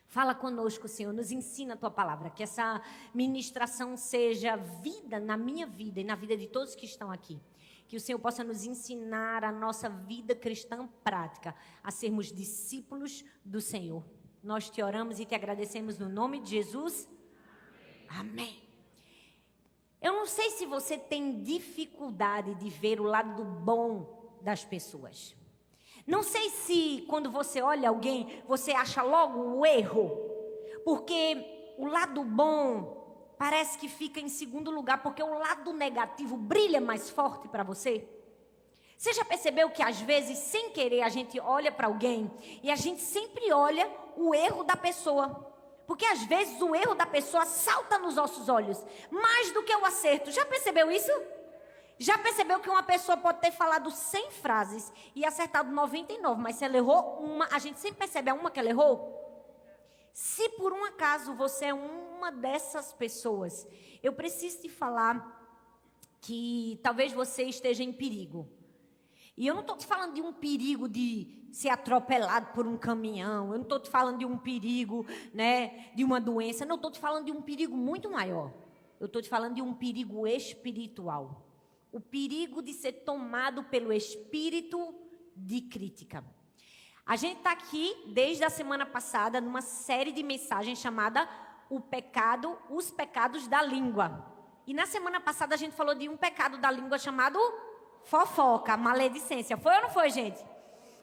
Fala conosco, Senhor, nos ensina a Tua palavra, que essa ministração seja vida na minha vida e na vida de todos que estão aqui. Que o Senhor possa nos ensinar a nossa vida cristã prática, a sermos discípulos do Senhor. Nós te oramos e te agradecemos no nome de Jesus. Amém. Eu não sei se você tem dificuldade de ver o lado bom das pessoas. Não sei se quando você olha alguém, você acha logo o erro. Porque o lado bom parece que fica em segundo lugar, porque o lado negativo brilha mais forte para você. Você já percebeu que às vezes, sem querer, a gente olha para alguém e a gente sempre olha o erro da pessoa. Porque às vezes o erro da pessoa salta nos nossos olhos, mais do que o acerto. Já percebeu isso? Já percebeu que uma pessoa pode ter falado 100 frases e acertado 99, mas se ela errou uma, a gente sempre percebe a uma que ela errou? Se por um acaso você é uma dessas pessoas, eu preciso te falar que talvez você esteja em perigo. E eu não estou te falando de um perigo de ser atropelado por um caminhão, eu não estou te falando de um perigo, né, de uma doença, não, eu estou te falando de um perigo muito maior. Eu estou te falando de um perigo espiritual. O perigo de ser tomado pelo espírito de crítica. A gente está aqui desde a semana passada numa série de mensagens chamada Os Pecados da Língua. E na semana passada a gente falou de um pecado da língua chamado fofoca, maledicência. Foi ou não foi, gente?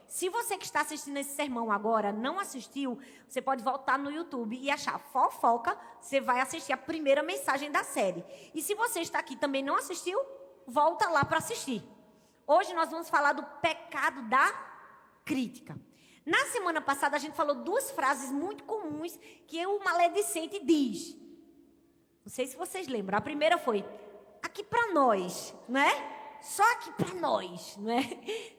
Se você que está assistindo esse sermão agora não assistiu, você pode voltar no YouTube e achar fofoca, você vai assistir a primeira mensagem da série. E se você está aqui e também não assistiu, volta lá para assistir. Hoje nós vamos falar do pecado da crítica. Na semana passada a gente falou duas frases muito comuns que o maledicente diz. Não sei se vocês lembram. A primeira foi, aqui para nós, né? Só aqui para nós, né?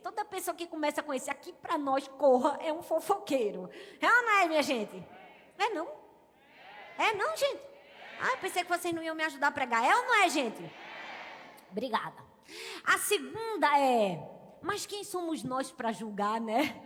Toda pessoa que começa com esse aqui para nós, corra, é um fofoqueiro. É ou não é, minha gente? É não? É não, gente? Ah, eu pensei que vocês não iam me ajudar a pregar. É ou não é, gente? Obrigada. A segunda é, mas quem somos nós para julgar, né?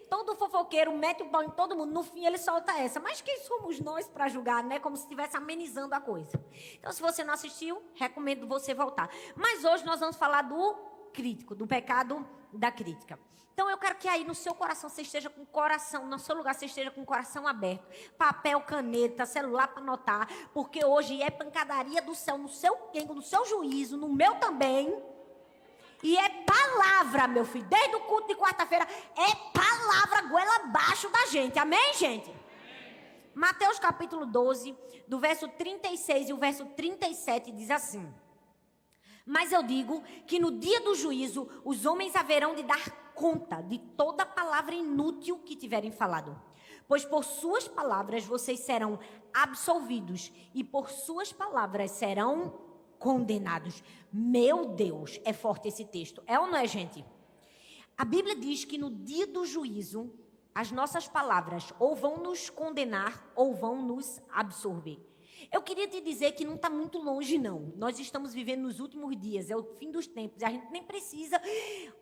Todo fofoqueiro mete o pau em todo mundo, no fim ele solta essa. Mas quem somos nós para julgar, né? Como se estivesse amenizando a coisa. Então, se você não assistiu, recomendo você voltar. Mas hoje nós vamos falar do crítico, do pecado da crítica. Então, eu quero que aí no seu coração você esteja com o coração, no seu lugar você esteja com o coração aberto. Papel, caneta, celular para anotar. Porque hoje é pancadaria do céu, no seu quengo, no seu juízo, no meu também. E é palavra, meu filho. Desde o culto de quarta-feira, é palavra goela abaixo da gente. Amém, gente? Amém. Mateus capítulo 12, do verso 36 e o verso 37 diz assim. Mas eu digo que no dia do juízo, os homens haverão de dar conta de toda palavra inútil que tiverem falado. Pois por suas palavras vocês serão absolvidos e por suas palavras serão condenados. Meu Deus, é forte esse texto. É ou não é, gente? A Bíblia diz que no dia do juízo, as nossas palavras ou vão nos condenar ou vão nos absorver. Eu queria te dizer que não está muito longe, não. Nós estamos vivendo nos últimos dias, é o fim dos tempos. A gente nem precisa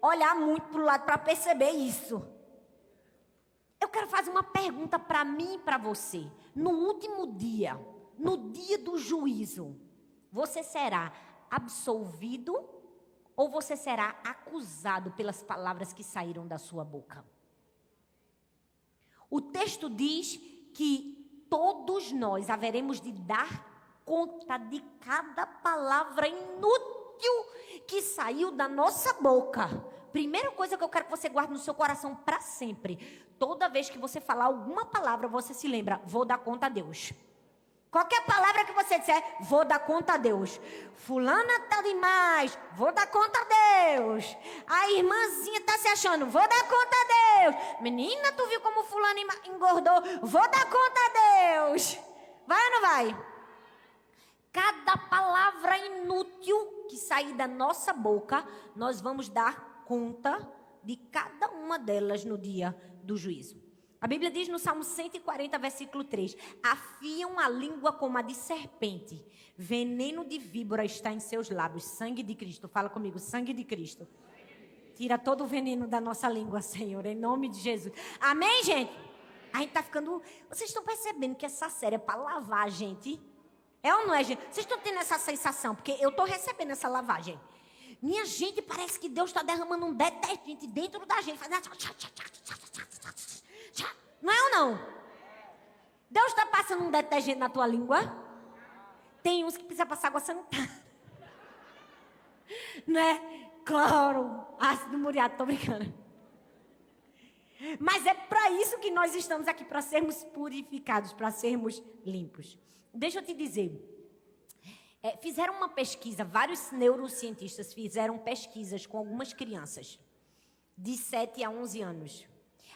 olhar muito para o lado para perceber isso. Eu quero fazer uma pergunta para mim e para você. No último dia, no dia do juízo, você será absolvido ou você será acusado pelas palavras que saíram da sua boca? O texto diz que todos nós haveremos de dar conta de cada palavra inútil que saiu da nossa boca. Primeira coisa que eu quero que você guarde no seu coração para sempre. Toda vez que você falar alguma palavra, você se lembra, vou dar conta a Deus. Qualquer palavra que você disser, vou dar conta a Deus. Fulana tá demais, vou dar conta a Deus. A irmãzinha tá se achando, vou dar conta a Deus. Menina, tu viu como fulana engordou? Vou dar conta a Deus. Vai ou não vai? Cada palavra inútil que sair da nossa boca, nós vamos dar conta de cada uma delas no dia do juízo. A Bíblia diz no Salmo 140, versículo 3, afiam a língua como a de serpente, veneno de víbora está em seus lábios, sangue de Cristo, fala comigo, sangue de Cristo. Tira todo o veneno da nossa língua, Senhor, em nome de Jesus. Amém, gente? A gente tá ficando... Vocês estão percebendo que essa série é para lavar a gente? É ou não é, gente? Vocês estão tendo essa sensação? Porque eu estou recebendo essa lavagem. Minha gente, parece que Deus está derramando um detergente dentro da gente. Não é ou não? Deus está passando um detergente na tua língua? Tem uns que precisa passar água sanitária. Né? Cloro, ácido muriático, tô brincando. Mas é para isso que nós estamos aqui, para sermos purificados, para sermos limpos. Deixa eu te dizer, fizeram uma pesquisa, vários neurocientistas fizeram pesquisas com algumas crianças de 7 a 11 anos.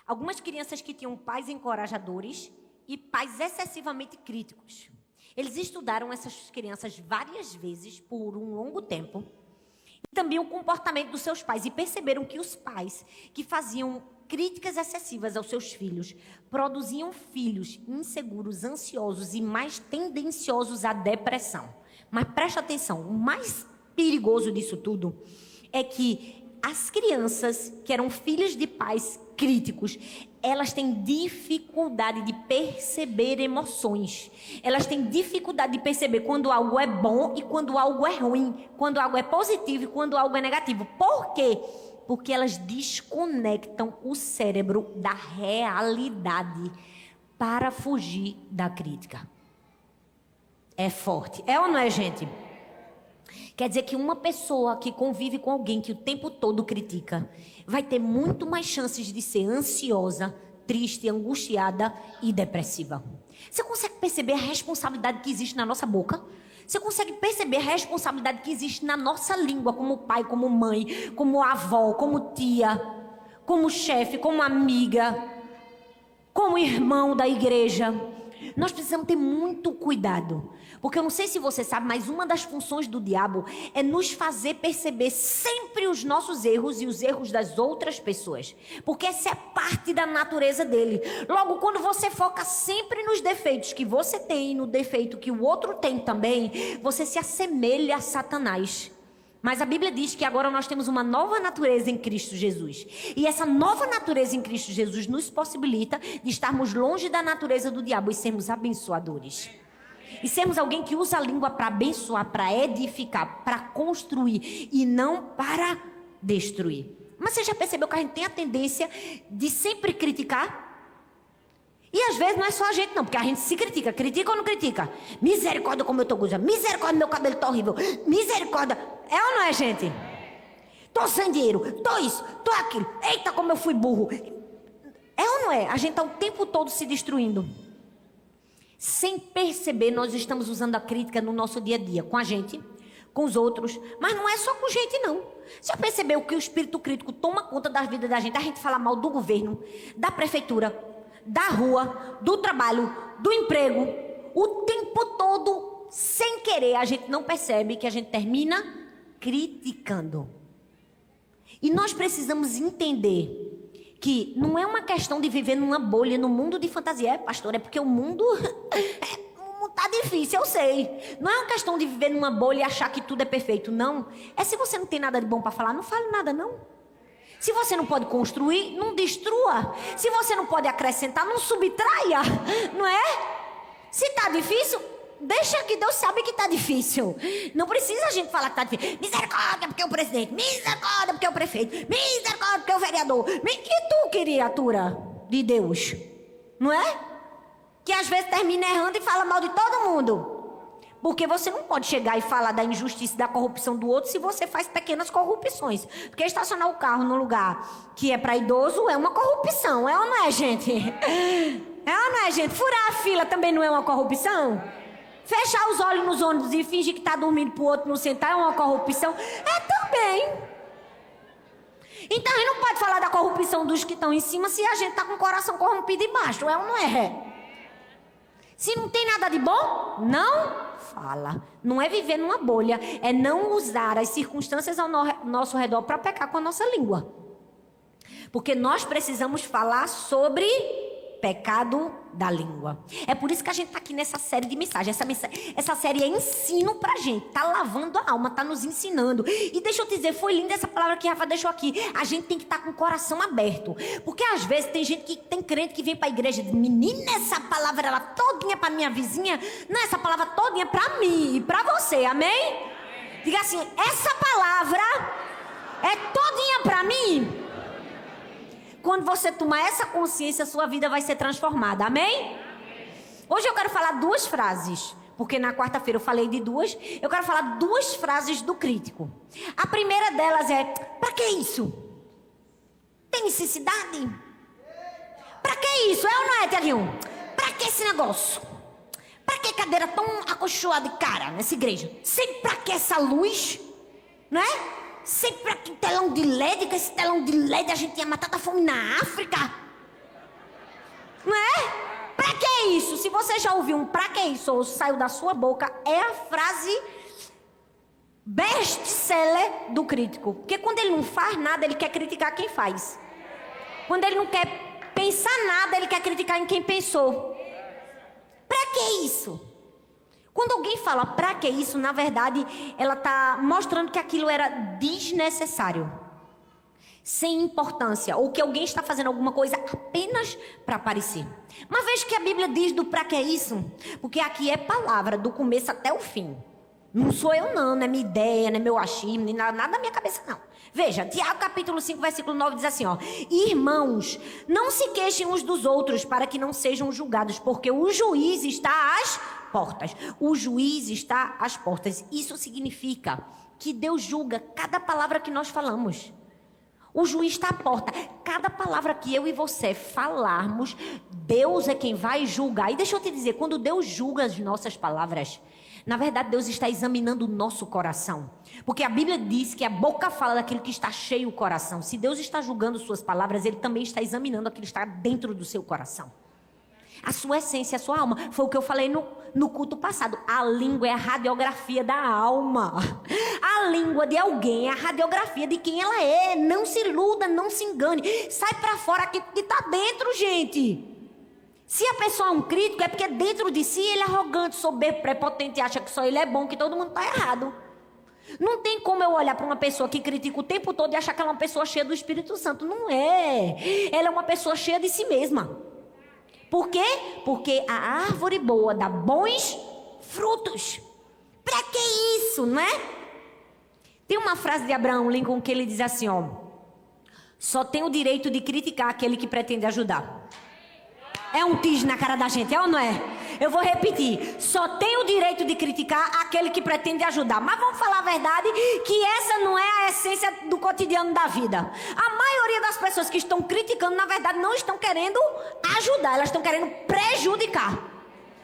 Algumas crianças que tinham pais encorajadores e pais excessivamente críticos. Eles estudaram essas crianças várias vezes por um longo tempo e também o comportamento dos seus pais e perceberam que os pais que faziam críticas excessivas aos seus filhos produziam filhos inseguros, ansiosos e mais tendenciosos à depressão. Mas presta atenção, o mais perigoso disso tudo é que as crianças que eram filhas de pais críticos, elas têm dificuldade de perceber emoções. Elas têm dificuldade de perceber quando algo é bom e quando algo é ruim, quando algo é positivo e quando algo é negativo. Por quê? Porque elas desconectam o cérebro da realidade para fugir da crítica. É forte. É ou não é, gente? Quer dizer que uma pessoa que convive com alguém que o tempo todo critica vai ter muito mais chances de ser ansiosa, triste, angustiada e depressiva. Você consegue perceber a responsabilidade que existe na nossa boca? Você consegue perceber a responsabilidade que existe na nossa língua, como pai, como mãe, como avó, como tia, como chefe, como amiga, como irmão da igreja? Nós precisamos ter muito cuidado, porque eu não sei se você sabe, mas uma das funções do diabo é nos fazer perceber sempre os nossos erros e os erros das outras pessoas, porque essa é parte da natureza dele. Logo, quando você foca sempre nos defeitos que você tem e no defeito que o outro tem também, você se assemelha a Satanás. Mas a Bíblia diz que agora nós temos uma nova natureza em Cristo Jesus. E essa nova natureza em Cristo Jesus nos possibilita de estarmos longe da natureza do diabo e sermos abençoadores. E sermos alguém que usa a língua para abençoar, para edificar, para construir e não para destruir. Mas você já percebeu que a gente tem a tendência de sempre criticar? E às vezes não é só a gente não, porque a gente se critica. Critica ou não critica? Misericórdia como eu tô gorda. Misericórdia, meu cabelo tá horrível. Misericórdia. É ou não é, gente? Tô sem dinheiro. Tô isso, tô aquilo. Eita, como eu fui burro. É ou não é? A gente tá o tempo todo se destruindo. Sem perceber, nós estamos usando a crítica no nosso dia a dia. Com a gente, com os outros. Mas não é só com gente, não. Já percebeu que o espírito crítico toma conta da vida da gente? A gente fala mal do governo, da prefeitura, da rua, do trabalho, do emprego, o tempo todo, sem querer, a gente não percebe que a gente termina criticando. E nós precisamos entender que não é uma questão de viver numa bolha, no mundo de fantasia. Pastor, é porque o mundo tá difícil, eu sei. Não é uma questão de viver numa bolha e achar que tudo é perfeito, não. É se você não tem nada de bom para falar, não fale nada, não. Se você não pode construir, não destrua. Se você não pode acrescentar, não subtraia. Não é? Se está difícil, deixa que Deus sabe que está difícil. Não precisa a gente falar que está difícil. Misericórdia porque é o presidente. Misericórdia porque é o prefeito. Misericórdia porque é o vereador. E tu, criatura de Deus? Não é? Que às vezes termina errando e fala mal de todo mundo. Porque você não pode chegar e falar da injustiça e da corrupção do outro se você faz pequenas corrupções. Porque estacionar o carro num lugar que é para idoso é uma corrupção. É ou não é, gente? É ou não é, gente? Furar a fila também não é uma corrupção? Fechar os olhos nos ônibus e fingir que está dormindo para o outro não sentar é uma corrupção? É também. Então a gente não pode falar da corrupção dos que estão em cima se a gente está com o coração corrompido embaixo. É ou não é? Se não tem nada de bom, não fala. Não é viver numa bolha, é não usar as circunstâncias ao nosso redor para pecar com a nossa língua. Porque nós precisamos falar sobre pecado da língua. É por isso que a gente está aqui nessa série de mensagens. Essa série é ensino pra gente. Está lavando a alma, está nos ensinando. E deixa eu te dizer, foi linda essa palavra que a Rafa deixou aqui. A gente tem que estar com o coração aberto. Porque às vezes tem gente que tem crente que vem para a igreja e diz: menina, essa palavra ela todinha para minha vizinha. Não, essa palavra todinha para mim e para você. Amém? Diga assim: essa palavra é todinha para mim. Quando você tomar essa consciência, sua vida vai ser transformada. Amém? Hoje eu quero falar duas frases, porque na quarta-feira eu falei de duas. Eu quero falar duas frases do crítico. A primeira delas é: pra que isso? Tem necessidade? Pra que isso? É ou não é, Tiaguinho? Pra que esse negócio? Pra que cadeira tão acolchoada de cara nessa igreja? Sempre pra que essa luz? Não é? Sempre pra que telão de LED? Com esse telão de LED a gente ia matar da fome na África? Não é? Pra que isso? Se você já ouviu um pra que isso ou saiu da sua boca, é a frase best-seller do crítico. Porque quando ele não faz nada, ele quer criticar quem faz. Quando ele não quer pensar nada, ele quer criticar em quem pensou. Pra que isso? Quando alguém fala pra que isso, na verdade, ela está mostrando que aquilo era desnecessário, sem importância, ou que alguém está fazendo alguma coisa apenas para aparecer. Mas veja que a Bíblia diz do pra que isso, porque aqui é palavra do começo até o fim. Não sou eu não é minha ideia, não é meu achismo, nem nada da minha cabeça não. Veja, Tiago capítulo 5, versículo 9 diz assim, ó: irmãos, não se queixem uns dos outros para que não sejam julgados, porque o juiz está às portas. O juiz está às portas. Isso significa que Deus julga cada palavra que nós falamos. O juiz está à porta. Cada palavra que eu e você falarmos, Deus é quem vai julgar. E deixa eu te dizer, quando Deus julga as nossas palavras, na verdade Deus está examinando o nosso coração. Porque a Bíblia diz que a boca fala daquilo que está cheio o coração. Se Deus está julgando suas palavras, Ele também está examinando aquilo que está dentro do seu coração. A sua essência, a sua alma. Foi o que eu falei no culto passado. A língua é a radiografia da alma. A língua de alguém é a radiografia de quem ela é. Não se iluda, não se engane. Sai pra fora aquilo que está dentro, gente. Se a pessoa é um crítico, é porque dentro de si ele é arrogante, soberbo, prepotente, acha que só ele é bom, que todo mundo está errado. Não tem como eu olhar para uma pessoa que critica o tempo todo e achar que ela é uma pessoa cheia do Espírito Santo. Não é. Ela é uma pessoa cheia de si mesma. Por quê? Porque a árvore boa dá bons frutos. Pra que isso, não é? Tem uma frase de Abraham Lincoln que ele diz assim, ó: só tem o direito de criticar aquele que pretende ajudar. É um tis na cara da gente, é ou não é? Eu vou repetir: só tem o direito de criticar aquele que pretende ajudar. Mas vamos falar a verdade, que essa não é a essência do cotidiano da vida. A maioria das pessoas que estão criticando, na verdade, não estão querendo ajudar, elas estão querendo prejudicar.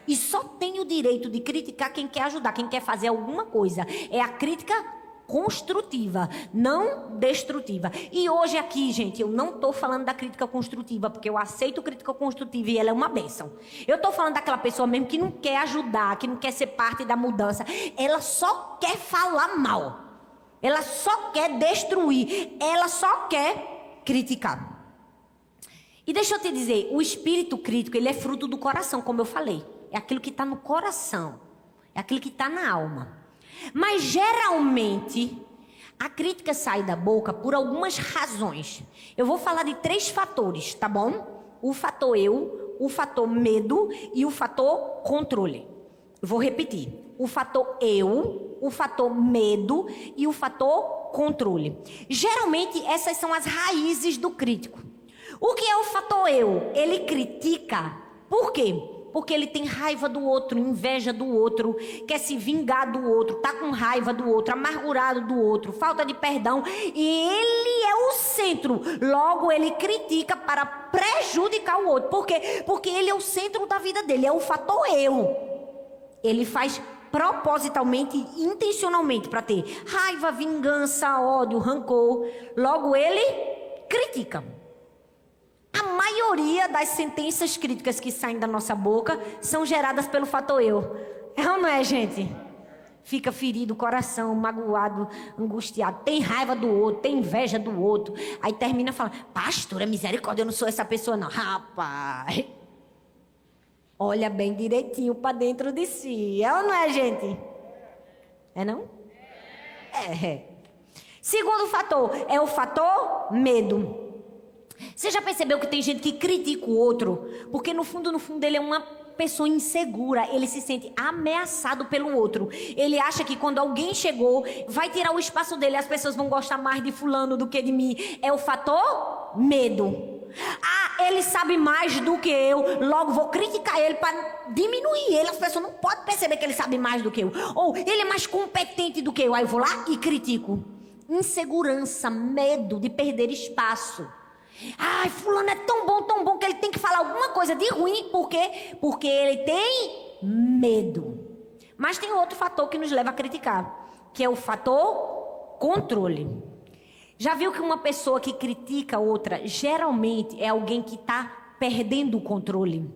E só tem o direito de criticar quem quer ajudar, quem quer fazer alguma coisa. É a crítica construtiva, não destrutiva. E hoje aqui, gente, eu não estou falando da crítica construtiva, porque eu aceito crítica construtiva e ela é uma bênção. Eu estou falando daquela pessoa mesmo que não quer ajudar, que não quer ser parte da mudança. Ela só quer falar mal. Ela só quer destruir. Ela só quer criticar. E deixa eu te dizer, o espírito crítico, ele é fruto do coração, como eu falei. É aquilo que está no coração. É aquilo que está na alma. Mas geralmente a crítica sai da boca por algumas razões. Eu vou falar de 3 fatores, tá bom? O fator eu, o fator medo e o fator controle. Eu vou repetir: o fator eu, o fator medo e o fator controle. Geralmente essas são as raízes do crítico. O que é o fator eu? Ele critica. Por quê? Porque ele tem raiva do outro, inveja do outro, quer se vingar do outro, tá com raiva do outro, amargurado do outro, falta de perdão. E ele é o centro. Logo, ele critica para prejudicar o outro. Por quê? Porque ele é o centro da vida dele, é o fator eu. Ele faz propositalmente, intencionalmente, para ter raiva, vingança, ódio, rancor. Logo, ele critica. A maioria das sentenças críticas que saem da nossa boca são geradas pelo fator eu. É ou não é, gente? Fica ferido o coração, magoado, angustiado, tem raiva do outro, tem inveja do outro. Aí termina falando: pastora, misericórdia, eu não sou essa pessoa não. Rapaz, Olha bem direitinho para dentro de si. É ou não é, gente? É não? É. Segundo fator é o fator medo. Você já percebeu que tem gente que critica o outro? Porque no fundo ele é uma pessoa insegura. Ele se sente ameaçado pelo outro. Ele acha que quando alguém chegou, vai tirar o espaço dele, as pessoas vão gostar mais de fulano do que de mim. É o fator medo. Ah, ele sabe mais do que eu, logo vou criticar ele para diminuir ele. As pessoas não podem perceber que ele sabe mais do que eu. Ou ele é mais competente do que eu. Aí eu vou lá e critico. Insegurança, medo de perder espaço. Ai, fulano é tão bom que ele tem que falar alguma coisa de ruim. Por quê? Porque ele tem medo. Mas tem outro fator que nos leva a criticar, que é o fator controle. Já viu que uma pessoa que critica outra, geralmente é alguém que está perdendo o controle?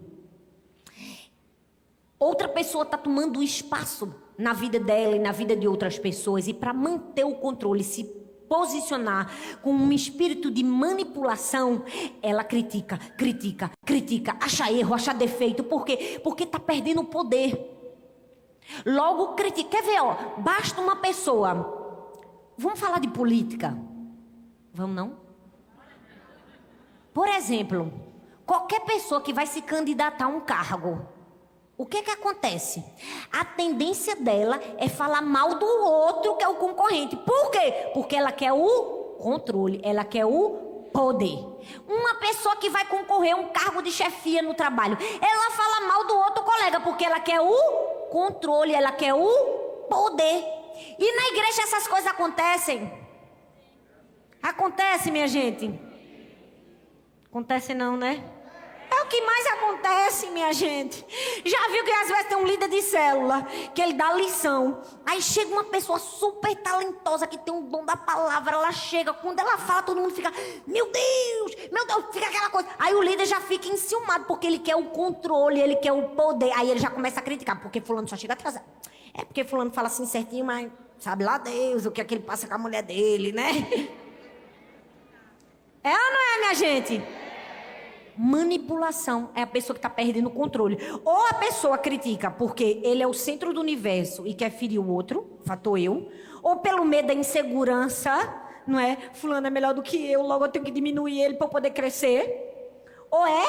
Outra pessoa está tomando espaço na vida dela e na vida de outras pessoas. E para manter o controle, se posicionar com um espírito de manipulação, ela critica, acha erro, acha defeito. Por quê? Porque está perdendo o poder. Logo critica. Quer ver, ó? Basta uma pessoa. Vamos falar de política? Vamos não? Por exemplo, qualquer pessoa que vai se candidatar a um cargo, o que acontece? A tendência dela é falar mal do outro, que é o concorrente. Por quê? Porque ela quer o controle, ela quer o poder. Uma pessoa que vai concorrer a um cargo de chefia no trabalho, ela fala mal do outro colega, porque ela quer o controle, ela quer o poder. E na igreja essas coisas acontecem? Acontece, minha gente? Acontece não, né? É o que mais acontece, minha gente. Já viu que às vezes tem um líder de célula que ele dá lição. Aí chega uma pessoa super talentosa que tem um dom da palavra. Ela chega, quando ela fala, todo mundo fica, meu Deus, fica aquela coisa. Aí o líder já fica enciumado porque ele quer o controle, ele quer o poder. Aí ele já começa a criticar, porque fulano só chega atrasado. É porque fulano fala assim certinho, mas sabe lá Deus o que é que ele passa com a mulher dele, né? É ou não é, minha gente? Manipulação é a pessoa que está perdendo o controle. Ou a pessoa critica porque ele é o centro do universo e quer ferir o outro, fator eu. Ou pelo medo da insegurança, não é? Fulano é melhor do que eu, logo eu tenho que diminuir ele para eu poder crescer. Ou é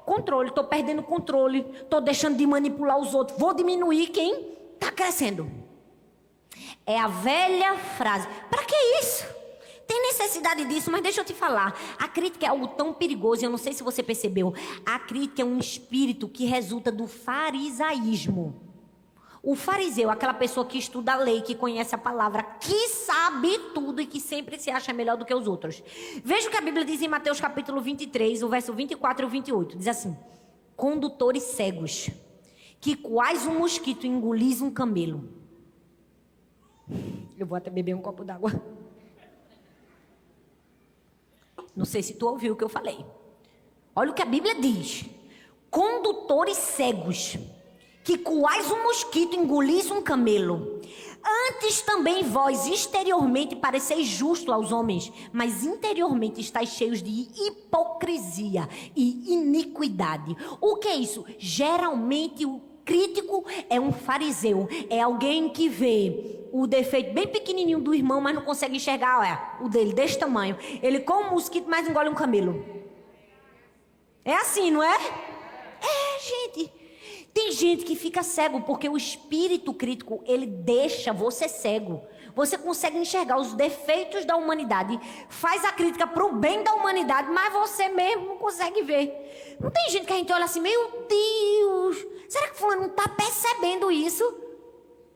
controle, estou perdendo o controle, estou deixando de manipular os outros, vou diminuir quem está crescendo. É a velha frase. Para que isso? Tem necessidade disso, mas deixa eu te falar. A crítica é algo tão perigoso, eu não sei se você percebeu. A crítica é um espírito que resulta do farisaísmo. O fariseu, aquela pessoa que estuda a lei, que conhece a palavra, que sabe tudo e que sempre se acha melhor do que os outros. Veja o que a Bíblia diz em Mateus capítulo 23, o verso 24 e 28. Diz assim: condutores cegos, que quais um mosquito engolis um camelo. Eu vou até beber um copo d'água. Não sei se tu ouviu o que eu falei. Olha o que a Bíblia diz. Condutores cegos, que quais um mosquito engolis um camelo. Antes também vós exteriormente pareceis justo aos homens, mas interiormente estáis cheios de hipocrisia e iniquidade. O que é isso? Geralmente o crítico é um fariseu, é alguém que vê o defeito bem pequenininho do irmão, mas não consegue enxergar, olha, o dele desse tamanho. Ele come um mosquito, mas engole um camelo. É assim, não é? É, gente. Tem gente que fica cego porque o espírito crítico, ele deixa você cego. Você consegue enxergar os defeitos da humanidade, faz a crítica pro bem da humanidade, mas você mesmo não consegue ver. Não tem gente que a gente olha assim, meu Deus, será que fulano não está percebendo isso?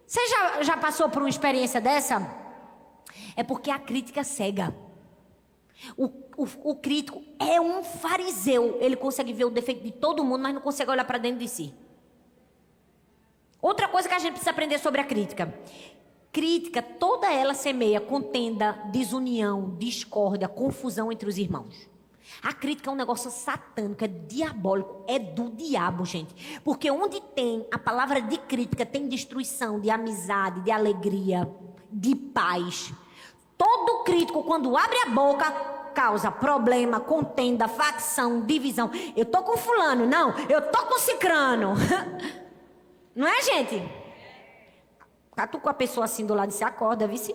Você já passou por uma experiência dessa? É porque a crítica cega. O crítico é um fariseu. Ele consegue ver o defeito de todo mundo, mas não consegue olhar para dentro de si. Outra coisa que a gente precisa aprender sobre a crítica. Crítica, toda ela semeia contenda, desunião, discórdia, confusão entre os irmãos. A crítica é um negócio satânico, é diabólico, é do diabo, gente. Porque onde tem a palavra de crítica, tem destruição de amizade, de alegria, de paz. Todo crítico, quando abre a boca, causa problema, contenda, facção, divisão. Eu tô com fulano, não, eu tô com cicrano. Não é, gente? Tu com a pessoa assim do lado, você acorda, vice?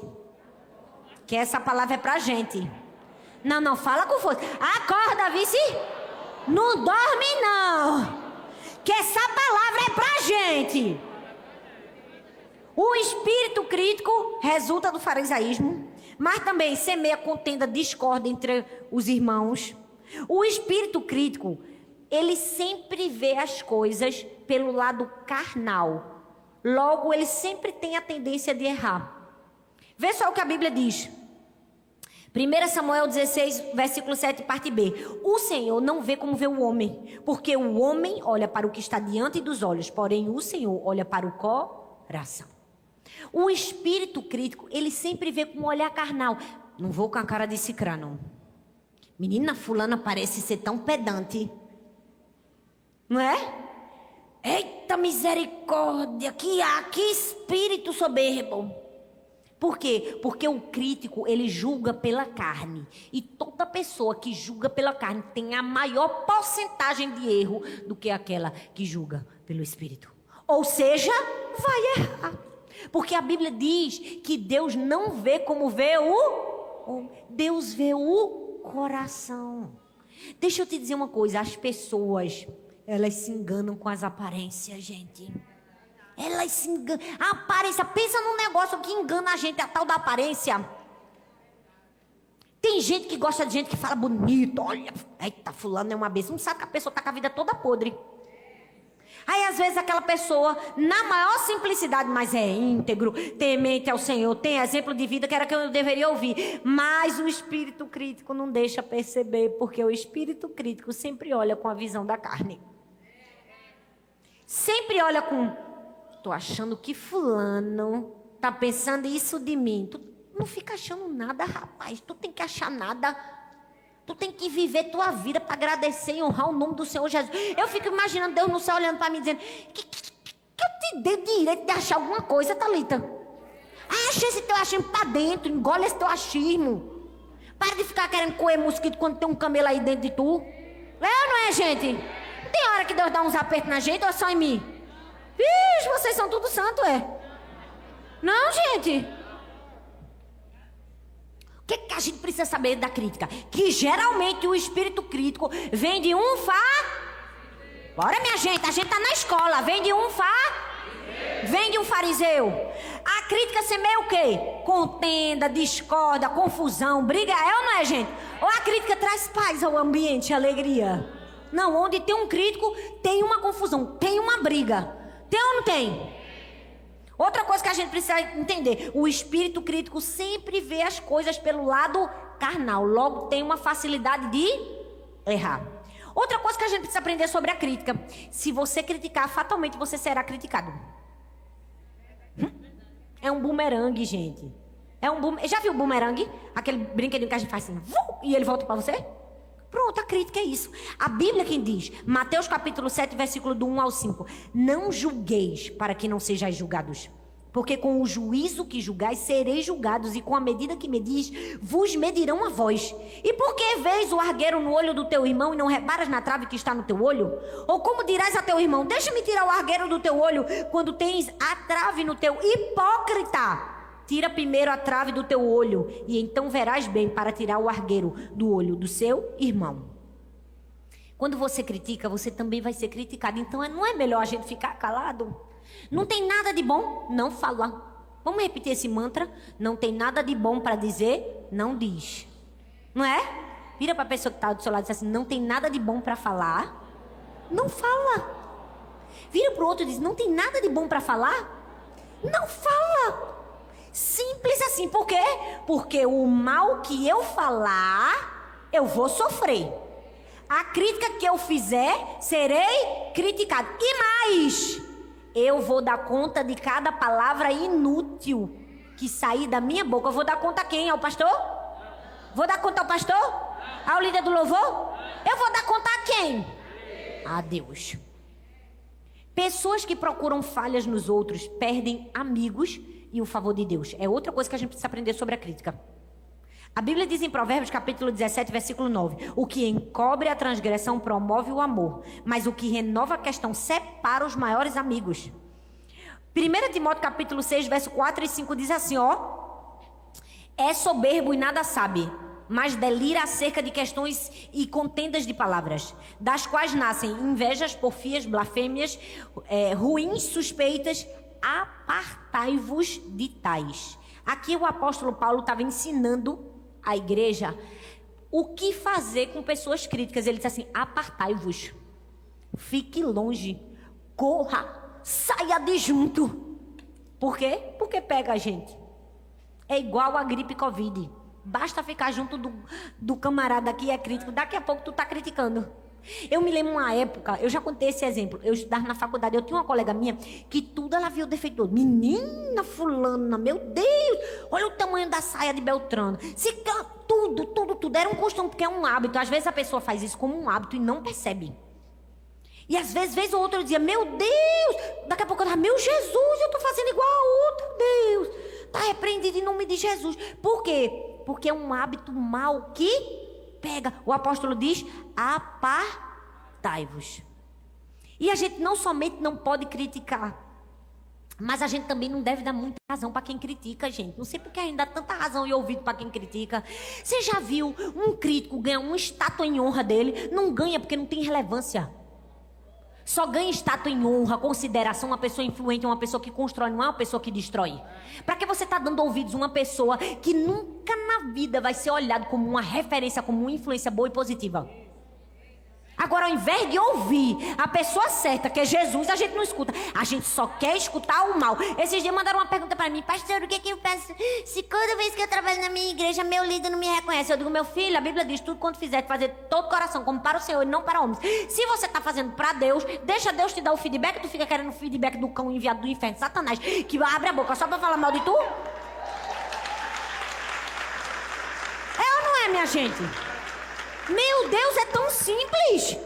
Que essa palavra é pra gente. Não, fala com força. Acorda, vice? Não dorme, não. Que essa palavra é pra gente. O espírito crítico resulta do farisaísmo, mas também semeia contenda, discórdia entre os irmãos. O espírito crítico, ele sempre vê as coisas pelo lado carnal. Logo, ele sempre tem a tendência de errar. Vê só o que a Bíblia diz. 1 Samuel 16, versículo 7, parte B. O Senhor não vê como vê o homem, porque o homem olha para o que está diante dos olhos, porém o Senhor olha para o coração. O espírito crítico, ele sempre vê com um olhar carnal. Não vou com a cara de cicrano. Menina fulana parece ser tão pedante. Não é? Eita misericórdia, que espírito soberbo. Por quê? Porque o crítico, ele julga pela carne. E toda pessoa que julga pela carne tem a maior porcentagem de erro do que aquela que julga pelo espírito. Ou seja, vai errar. Porque a Bíblia diz que Deus não vê como vê Deus vê o coração. Deixa eu te dizer uma coisa, as pessoas, elas se enganam com as aparências, gente. Elas se enganam. A aparência, pensa num negócio que engana a gente, a tal da aparência. Tem gente que gosta de gente que fala bonito. Olha, eita, fulano é uma bênção. Não sabe que a pessoa está com a vida toda podre. Aí, às vezes, aquela pessoa, na maior simplicidade, mas é íntegro, temente ao Senhor, tem exemplo de vida que era que eu deveria ouvir. Mas o espírito crítico não deixa perceber, porque o espírito crítico sempre olha com a visão da carne. Sempre olha com... Tô achando que fulano tá pensando isso de mim. Tu não fica achando nada, rapaz. Tu tem que achar nada. Tu tem que viver tua vida para agradecer e honrar o nome do Senhor Jesus. Eu fico imaginando Deus no céu olhando para mim dizendo que eu te dei o direito de achar alguma coisa, Thalita. Acha esse teu achismo para dentro. Engole esse teu achismo. Para de ficar querendo coer mosquito quando tem um camelo aí dentro de tu. É ou não é, gente? Não tem hora que Deus dá uns apertos na gente ou é só em mim? Vixe, vocês são tudo santo, é? Não, gente. O que a gente precisa saber da crítica? Que geralmente o espírito crítico vem de um Bora, minha gente, a gente tá na escola. Vem de um Vem de um fariseu. A crítica semeia o quê? Contenda, discórdia, confusão, briga. É ou não é, gente? Ou a crítica traz paz ao ambiente, alegria? Não, onde tem um crítico, tem uma confusão, tem uma briga. Tem ou não tem? Outra coisa que a gente precisa entender. O espírito crítico sempre vê as coisas pelo lado carnal. Logo tem uma facilidade de errar. Outra coisa que a gente precisa aprender sobre a crítica. Se você criticar, fatalmente você será criticado. É um bumerangue, gente. Já viu o bumerangue? Aquele brinquedinho que a gente faz assim, e ele volta para você? Pronto, a crítica é isso. A Bíblia quem diz, Mateus capítulo 7, versículo do 1 ao 5. Não julgueis para que não sejais julgados. Porque com o juízo que julgais, sereis julgados. E com a medida que medis, vos medirão a vós. E por que vês o argueiro no olho do teu irmão e não reparas na trave que está no teu olho? Ou como dirás a teu irmão, deixa-me tirar o argueiro do teu olho, quando tens a trave no teu hipócrita? Tira primeiro a trave do teu olho, e então verás bem para tirar o argueiro do olho do seu irmão. Quando você critica, você também vai ser criticado. Então não é melhor a gente ficar calado? Não tem nada de bom, não fala. Vamos repetir esse mantra? Não tem nada de bom para dizer, não diz. Não é? Vira para a pessoa que está do seu lado e diz assim, não tem nada de bom para falar, não fala. Vira para o outro e diz, não tem nada de bom para falar, não fala. Simples assim, por quê? Porque o mal que eu falar, eu vou sofrer. A crítica que eu fizer, serei criticado. E mais, eu vou dar conta de cada palavra inútil que sair da minha boca. Eu vou dar conta a quem? Ao pastor? Vou dar conta ao pastor? Ao líder do louvor? Eu vou dar conta a quem? A Deus. Pessoas que procuram falhas nos outros perdem amigos e o favor de Deus. É outra coisa que a gente precisa aprender sobre a crítica. A Bíblia diz em Provérbios, capítulo 17, versículo 9: o que encobre a transgressão promove o amor, mas o que renova a questão separa os maiores amigos. 1 Timóteo, capítulo 6, verso 4 e 5 diz assim, é soberbo e nada sabe, mas delira acerca de questões e contendas de palavras, das quais nascem invejas, porfias, blasfêmias, ruins suspeitas. Apartai-vos de tais. Aqui o apóstolo Paulo estava ensinando a igreja o que fazer com pessoas críticas. Ele disse assim: apartai-vos, fique longe, corra, saia de junto. Por quê? Porque pega a gente. É igual a gripe Covid. Basta ficar junto do camarada que é crítico, daqui a pouco tu tá criticando. Eu me lembro uma época, eu já contei esse exemplo, eu estudava na faculdade, eu tinha uma colega minha que tudo ela via o defeito. Menina fulana, meu Deus, olha o tamanho da saia de Beltrano. Tudo, era um costume, porque é um hábito. Às vezes a pessoa faz isso como um hábito e não percebe. E às vezes, vez ou outra, eu dizia, meu Deus, daqui a pouco eu dava, meu Jesus, eu estou fazendo igual a outra, Deus, está repreendido em nome de Jesus. Por quê? Porque é um hábito mau que pega. O apóstolo diz, apartai-vos. E a gente não somente não pode criticar, mas a gente também não deve dar muita razão para quem critica, gente. Não sei porque ainda dá tanta razão e ouvido para quem critica. Você já viu um crítico ganhar uma estátua em honra dele? Não ganha porque não tem relevância. Só ganha estátua em honra, consideração, uma pessoa influente, uma pessoa que constrói, não é uma pessoa que destrói. Para que você está dando ouvidos a uma pessoa que nunca na vida vai ser olhado como uma referência, como uma influência boa e positiva? Agora, ao invés de ouvir a pessoa certa, que é Jesus, a gente não escuta. A gente só quer escutar o mal. Esses dias mandaram uma pergunta para mim: pastor, o que eu faço se toda vez que eu trabalho na minha igreja, meu líder não me reconhece? Eu digo, meu filho, a Bíblia diz, tudo quanto fizer, fazer todo coração, como para o Senhor e não para homens. Se você está fazendo para Deus, deixa Deus te dar o feedback. Tu fica querendo o feedback do cão enviado do inferno, Satanás, que abre a boca só para falar mal de tu? É ou não é, minha gente? Meu Deus, é tão simples.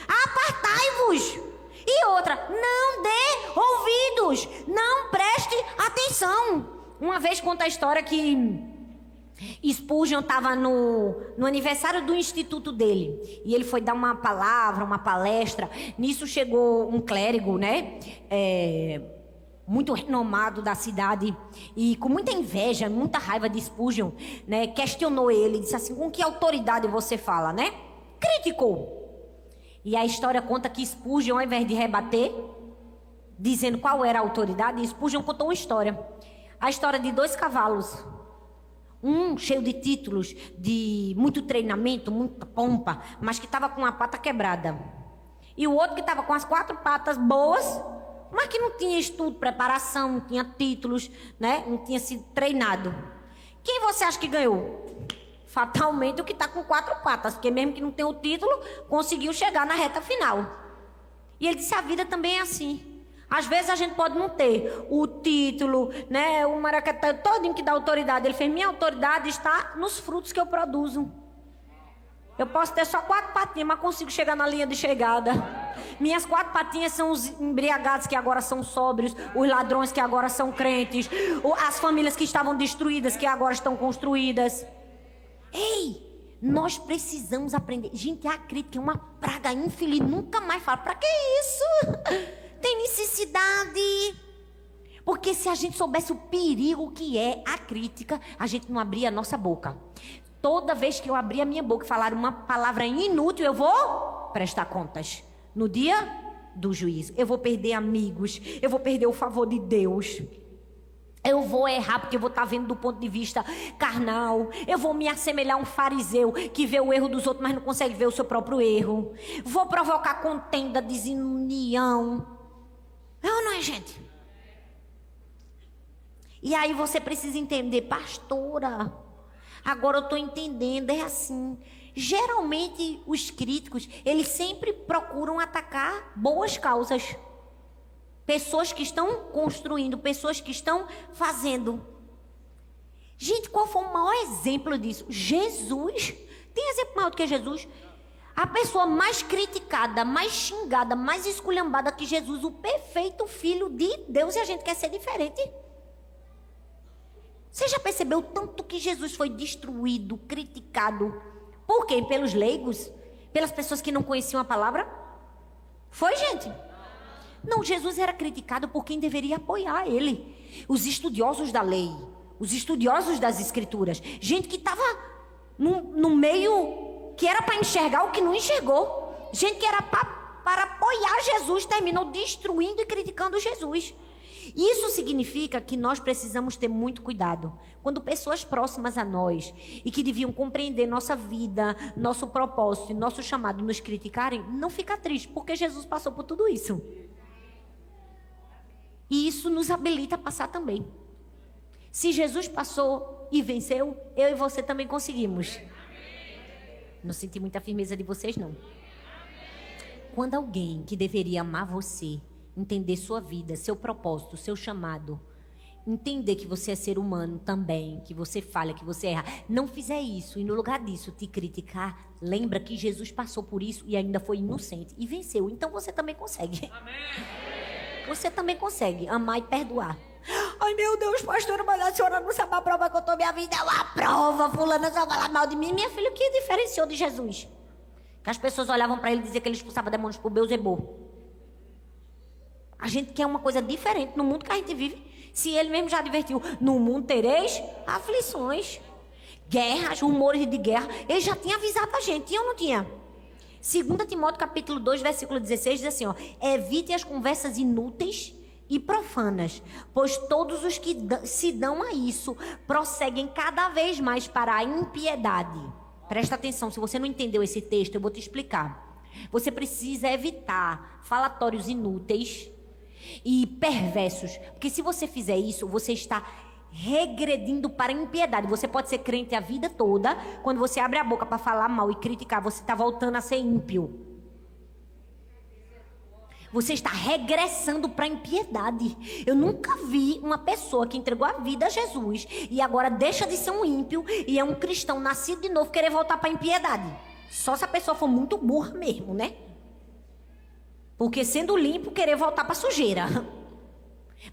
Apartai-vos. E outra, não dê ouvidos, não preste atenção. Uma vez conta a história que Spurgeon estava no aniversário do instituto dele. E ele foi dar uma palavra, uma palestra. Nisso chegou um clérigo, né? Muito renomado da cidade, e com muita inveja, muita raiva de Spurgeon, né, questionou ele, disse assim, com que autoridade você fala, né? Criticou. E a história conta que Spurgeon, ao invés de rebater, dizendo qual era a autoridade, Spurgeon contou uma história. A história de 2 cavalos. Um cheio de títulos, de muito treinamento, muita pompa, mas que estava com a pata quebrada. E o outro que estava com as 4 patas boas, mas que não tinha estudo, preparação, não tinha títulos, né? Não tinha sido treinado. Quem você acha que ganhou? Fatalmente o que está com 4 patas, porque mesmo que não tenha o título, conseguiu chegar na reta final. E ele disse, a vida também é assim. Às vezes a gente pode não ter o título, né? O maracatá todinho que dá autoridade. Ele fez, minha autoridade está nos frutos que eu produzo. Eu posso ter só 4 patinhas, mas consigo chegar na linha de chegada. Minhas 4 patinhas são os embriagados que agora são sóbrios, os ladrões que agora são crentes, as famílias que estavam destruídas que agora estão construídas. Ei, nós precisamos aprender. Gente, a crítica é uma praga infeliz. Nunca mais fala, pra que isso? Tem necessidade. Porque se a gente soubesse o perigo que é a crítica, a gente não abria a nossa boca. Toda vez que eu abrir a minha boca e falar uma palavra inútil, eu vou prestar contas. No dia do juízo, eu vou perder amigos, eu vou perder o favor de Deus. Eu vou errar porque eu vou estar vendo do ponto de vista carnal. Eu vou me assemelhar a um fariseu que vê o erro dos outros, mas não consegue ver o seu próprio erro. Vou provocar contenda, desunião. É ou não é, gente? E aí você precisa entender, pastora, agora eu estou entendendo, é assim. Geralmente os críticos, eles sempre procuram atacar boas causas. Pessoas que estão construindo, pessoas que estão fazendo. Gente, qual foi o maior exemplo disso? Jesus. Tem exemplo maior do que Jesus? A pessoa mais criticada, mais xingada, mais esculhambada que Jesus, o perfeito filho de Deus, e a gente quer ser diferente. Você já percebeu tanto que Jesus foi destruído, criticado? Por quê? Pelos leigos? Pelas pessoas que não conheciam a palavra? Foi, gente? Não, Jesus era criticado por quem deveria apoiar ele. Os estudiosos da lei, os estudiosos das escrituras. Gente que estava no meio, que era para enxergar o que não enxergou. Gente que era para apoiar Jesus, terminou destruindo e criticando Jesus. Isso significa que nós precisamos ter muito cuidado. Quando pessoas próximas a nós e que deviam compreender nossa vida, nosso propósito e nosso chamado nos criticarem, não fica triste, porque Jesus passou por tudo isso. E isso nos habilita a passar também. Se Jesus passou e venceu, eu e você também conseguimos. Não senti muita firmeza de vocês, não. Quando alguém que deveria amar você, entender sua vida, seu propósito, seu chamado, entender que você é ser humano também, que você falha, que você erra, não fizer isso e no lugar disso te criticar, lembra que Jesus passou por isso e ainda foi inocente e venceu. Então você também consegue. Você também consegue amar e perdoar. Ai, meu Deus, pastora, mas a senhora não sabe a prova que eu tô minha vida. É uma prova, fulana só fala mal de mim. Minha filha, o que diferenciou de Jesus? Que as pessoas olhavam para ele e diziam que ele expulsava demônios por Beelzebub. A gente quer uma coisa diferente no mundo que a gente vive. Se ele mesmo já advertiu, no mundo tereis aflições, guerras, rumores de guerra. Ele já tinha avisado a gente, tinha ou não tinha? 2 Timóteo capítulo 2, versículo 16, diz assim, ó: evite as conversas inúteis e profanas, pois todos os que se dão a isso prosseguem cada vez mais para a impiedade. Presta atenção, se você não entendeu esse texto, eu vou te explicar. Você precisa evitar falatórios inúteis e perversos, porque se você fizer isso, você está regredindo para a impiedade. Você pode ser crente a vida toda, quando você abre a boca para falar mal e criticar, você está voltando a ser ímpio. Você está regressando para a impiedade. Eu nunca vi uma pessoa que entregou a vida a Jesus e agora deixa de ser um ímpio e é um cristão nascido de novo querer voltar para a impiedade. Só se a pessoa for muito burra mesmo, né? Porque sendo limpo, querer voltar para a sujeira.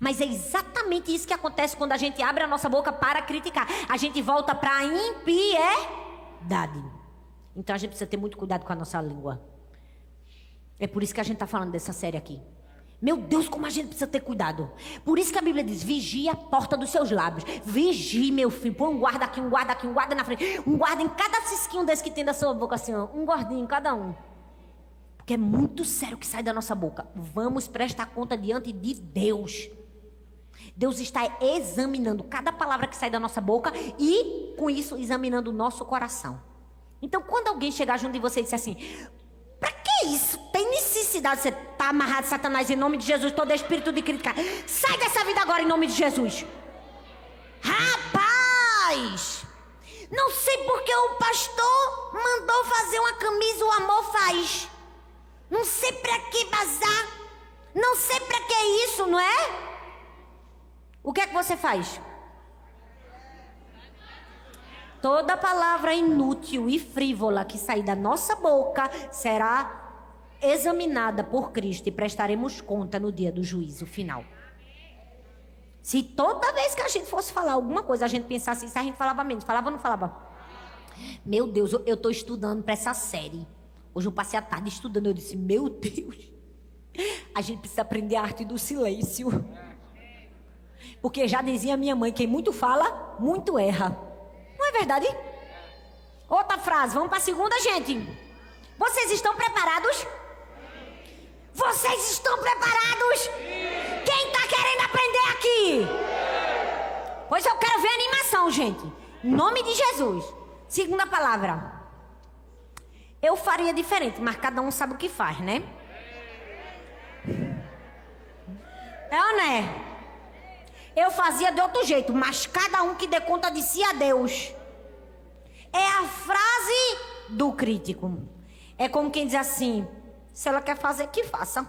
Mas é exatamente isso que acontece quando a gente abre a nossa boca para criticar. A gente volta para a impiedade. Então a gente precisa ter muito cuidado com a nossa língua. É por isso que a gente está falando dessa série aqui. Meu Deus, como a gente precisa ter cuidado. Por isso que a Bíblia diz, vigie a porta dos seus lábios. Vigie, meu filho. Põe um guarda aqui, um guarda aqui, um guarda na frente. Um guarda em cada cisquinho desse que tem da sua boca, assim, ó. Um guardinho em cada um. Porque é muito sério o que sai da nossa boca. Vamos prestar conta diante de Deus. Deus está examinando cada palavra que sai da nossa boca e, com isso, examinando o nosso coração. Então, quando alguém chegar junto de você e disser assim, pra que isso? Tem necessidade de você estar amarrado, Satanás, em nome de Jesus, todo espírito de criticar. Sai dessa vida agora em nome de Jesus. Rapaz! Não sei porque o pastor mandou fazer uma camisa, o amor faz. Não sei pra que bazar. Não sei pra que isso, não é? O que é que você faz? Toda palavra inútil e frívola que sair da nossa boca será examinada por Cristo e prestaremos conta no dia do juízo final. Se toda vez que a gente fosse falar alguma coisa, a gente pensasse isso, a gente falava menos. Falava ou não falava? Meu Deus, eu estou estudando para essa série. Hoje eu passei a tarde estudando, eu disse, meu Deus, a gente precisa aprender a arte do silêncio. Porque já dizia minha mãe, quem muito fala, muito erra. Não é verdade? Outra frase, vamos para a segunda, gente. Vocês estão preparados? Vocês estão preparados? Quem está querendo aprender aqui? Pois eu quero ver animação, gente. Em nome de Jesus. Segunda palavra. Eu faria diferente, mas cada um sabe o que faz, né? É ou não é? Eu fazia de outro jeito, mas cada um que dê conta de si a Deus. É a frase do crítico. É como quem diz assim, se ela quer fazer, que faça.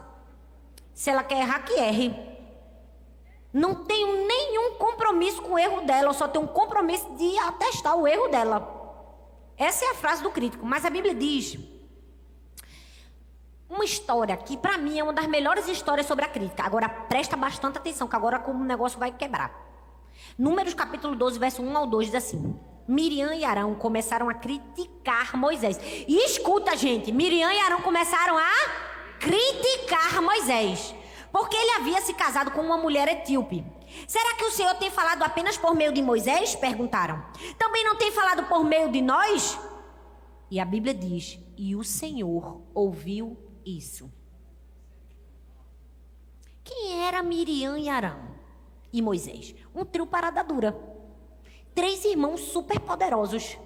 Se ela quer errar, que erre. Não tenho nenhum compromisso com o erro dela, eu só tenho um compromisso de atestar o erro dela. Essa é a frase do crítico, mas a Bíblia diz uma história que para mim é uma das melhores histórias sobre a crítica. Agora presta bastante atenção, que agora como o negócio vai quebrar. Números capítulo 12, verso 1 ao 2 diz assim: Miriam e Arão começaram a criticar Moisés. E escuta, gente, Miriam e Arão começaram a criticar Moisés, porque ele havia se casado com uma mulher etíope. Será que o Senhor tem falado apenas por meio de Moisés? Perguntaram. Também não tem falado por meio de nós? E a Bíblia diz: e o Senhor ouviu isso. Quem era Miriam e Arão e Moisés? Um trio parada dura. 3 irmãos super poderosos.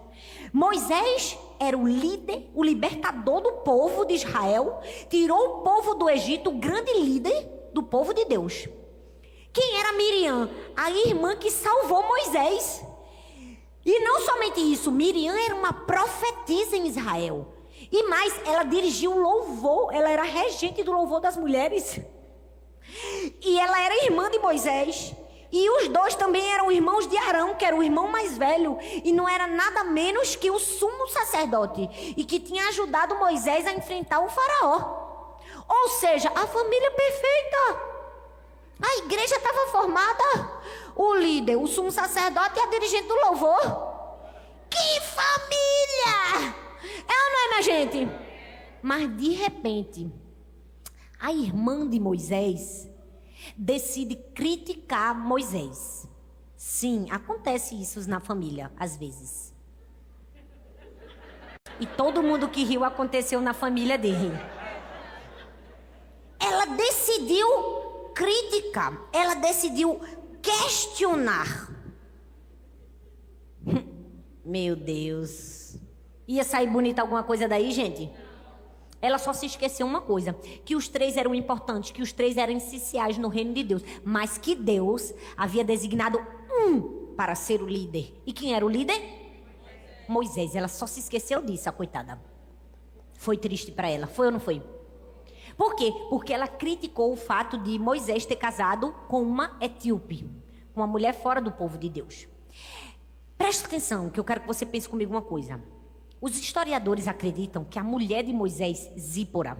Moisés era o líder, o libertador do povo de Israel, tirou o povo do Egito, o grande líder do povo de Deus. Quem era Miriam? A irmã que salvou Moisés. E não somente isso, Miriam era uma profetisa em Israel. E mais, ela dirigiu o louvor, ela era regente do louvor das mulheres. E ela era irmã de Moisés. E os dois também eram irmãos de Arão, que era o irmão mais velho. E não era nada menos que o sumo sacerdote. E que tinha ajudado Moisés a enfrentar o faraó. Ou seja, a família perfeita. A igreja estava formada. O líder, o sumo sacerdote e a dirigente do louvor. Que família! É ou não é, minha gente? Mas de repente, a irmã de Moisés decide criticar Moisés. Sim, acontece isso na família, às vezes. E todo mundo que riu aconteceu na família dele. Ela decidiu criticar, ela decidiu questionar. Meu Deus. Ia sair bonita alguma coisa daí, gente? Ela só se esqueceu uma coisa, que os 3 eram importantes, que os 3 eram essenciais no reino de Deus, mas que Deus havia designado um para ser o líder. E quem era o líder? Moisés. Ela só se esqueceu disso, a coitada. Foi triste para ela, foi ou não foi? Por quê? Porque ela criticou o fato de Moisés ter casado com uma etíope, uma mulher fora do povo de Deus. Preste atenção, que eu quero que você pense comigo uma coisa. Os historiadores acreditam que a mulher de Moisés, Zípora,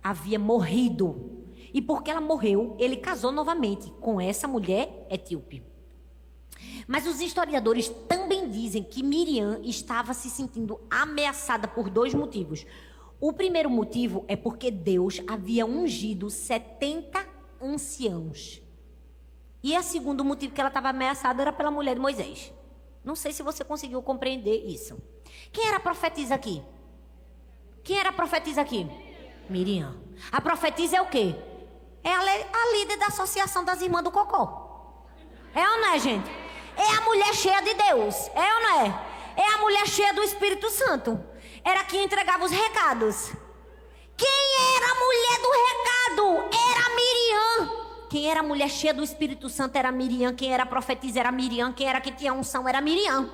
havia morrido. E porque ela morreu, ele casou novamente com essa mulher etíope. Mas os historiadores também dizem que Miriam estava se sentindo ameaçada por 2 motivos. O primeiro motivo é porque Deus havia ungido 70 anciãos. E o segundo motivo que ela estava ameaçada era pela mulher de Moisés. Não sei se você conseguiu compreender isso. Quem era a profetisa aqui? Quem era a profetisa aqui? Miriam. A profetisa é o quê? É a líder da associação das irmãs do Cocó. É ou não é, gente? É a mulher cheia de Deus. É ou não é? É a mulher cheia do Espírito Santo. Era quem entregava os recados. Quem era a mulher do recado? Era Miriam. Quem era a mulher cheia do Espírito Santo era Miriam. Quem era a profetisa era Miriam. Quem era que tinha unção era Miriam.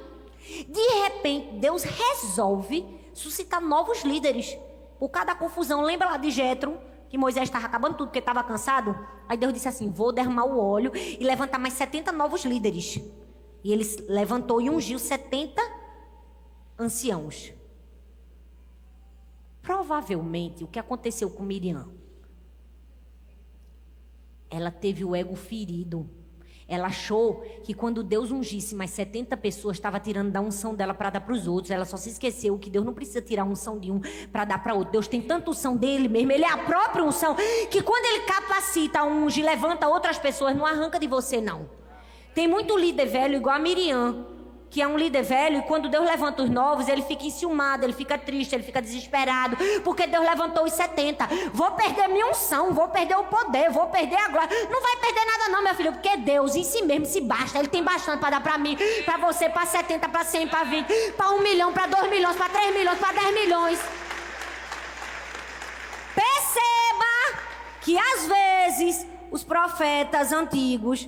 De repente, Deus resolve suscitar novos líderes. Por causa da confusão, lembra lá de Jetro, que Moisés estava acabando tudo porque estava cansado? Aí Deus disse assim: vou derramar o óleo e levantar mais 70 novos líderes. E ele levantou e ungiu 70 anciãos. Provavelmente, o que aconteceu com Miriam? Ela teve o ego ferido. Ela achou que quando Deus ungisse mais 70 pessoas, estava tirando da unção dela para dar para os outros. Ela só se esqueceu que Deus não precisa tirar a unção de um para dar para outro. Deus tem tanta unção dele mesmo, ele é a própria unção, que quando ele capacita, unge, levanta outras pessoas, não arranca de você, não. Tem muito líder velho, igual a Miriam, que é um líder velho, e quando Deus levanta os novos, ele fica enciumado, ele fica triste, ele fica desesperado, porque Deus levantou os 70. Vou perder minha unção, vou perder o poder, vou perder a glória. Não vai perder nada não, meu filho, porque Deus em si mesmo se basta. Ele tem bastante para dar para mim, para você, para 70, para 100, para 20, para 1 milhão, para 2 milhões, para 3 milhões, para 10 milhões. Perceba que às vezes os profetas antigos,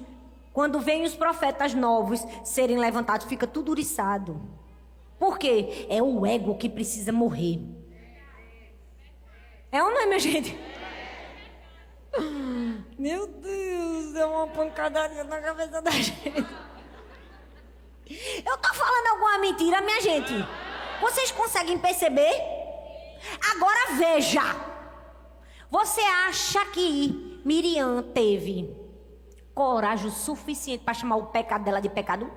quando vêm os profetas novos serem levantados, fica tudo uriçado. Por quê? É o ego que precisa morrer. É ou não é, minha gente? Meu Deus, é uma pancadaria na cabeça da gente. Eu tô falando alguma mentira, minha gente? Vocês conseguem perceber? Agora veja. Você acha que Miriam teve coragem o suficiente para chamar o pecado dela de pecado?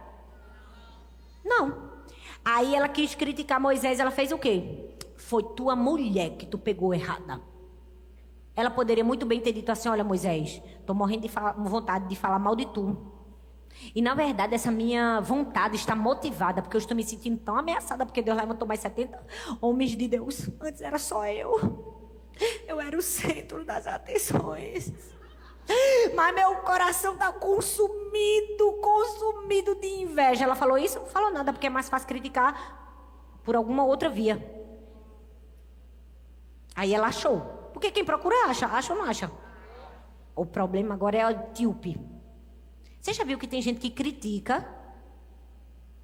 Não. Aí ela quis criticar Moisés, ela fez o quê? Foi tua mulher que tu pegou errada. Ela poderia muito bem ter dito assim, olha Moisés, estou morrendo de vontade de falar mal de tu. E na verdade essa minha vontade está motivada porque eu estou me sentindo tão ameaçada porque Deus levantou mais 70 homens de Deus. Antes era só eu. Eu era o centro das atenções. Mas meu coração está consumido de inveja. Ela falou isso? Não falou nada, porque é mais fácil criticar por alguma outra via. Aí ela achou. Porque quem procura acha. Acha ou não acha? O problema agora é o etíope. Você já viu que tem gente que critica?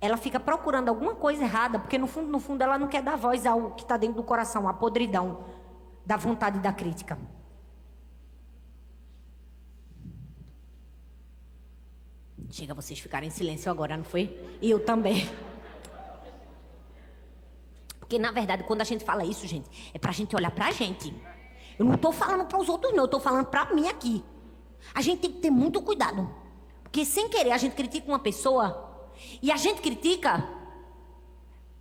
Ela fica procurando alguma coisa errada, porque no fundo ela não quer dar voz ao que está dentro do coração, a podridão da vontade da crítica. Chega vocês ficarem em silêncio agora, não foi? E eu também. Porque na verdade, quando a gente fala isso, gente, é pra gente olhar pra gente. Eu não tô falando para os outros não, eu tô falando pra mim aqui. A gente tem que ter muito cuidado. Porque sem querer a gente critica uma pessoa e a gente critica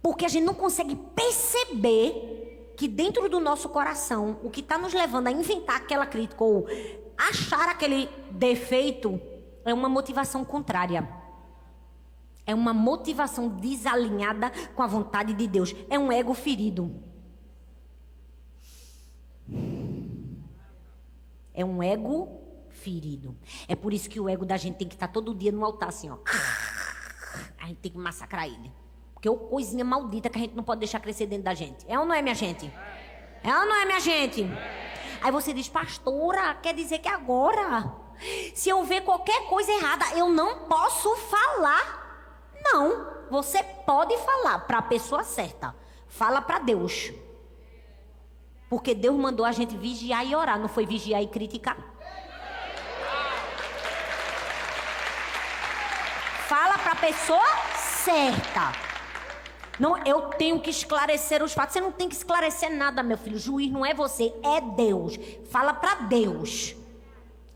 porque a gente não consegue perceber que dentro do nosso coração o que está nos levando a inventar aquela crítica ou achar aquele defeito é uma motivação contrária. É uma motivação desalinhada com a vontade de Deus. É um ego ferido. É um ego ferido. É por isso que o ego da gente tem que estar todo dia no altar assim, ó. A gente tem que massacrar ele. Porque é uma coisinha maldita que a gente não pode deixar crescer dentro da gente. É ou não é, minha gente? É ou não é, minha gente? Aí você diz, pastora, quer dizer que agora, se eu ver qualquer coisa errada, eu não posso falar. Não, você pode falar para a pessoa certa. Fala para Deus. Porque Deus mandou a gente vigiar e orar, não foi vigiar e criticar. Fala para a pessoa certa. Não, eu tenho que esclarecer os fatos. Você não tem que esclarecer nada, meu filho. O juiz não é você, é Deus. Fala para Deus.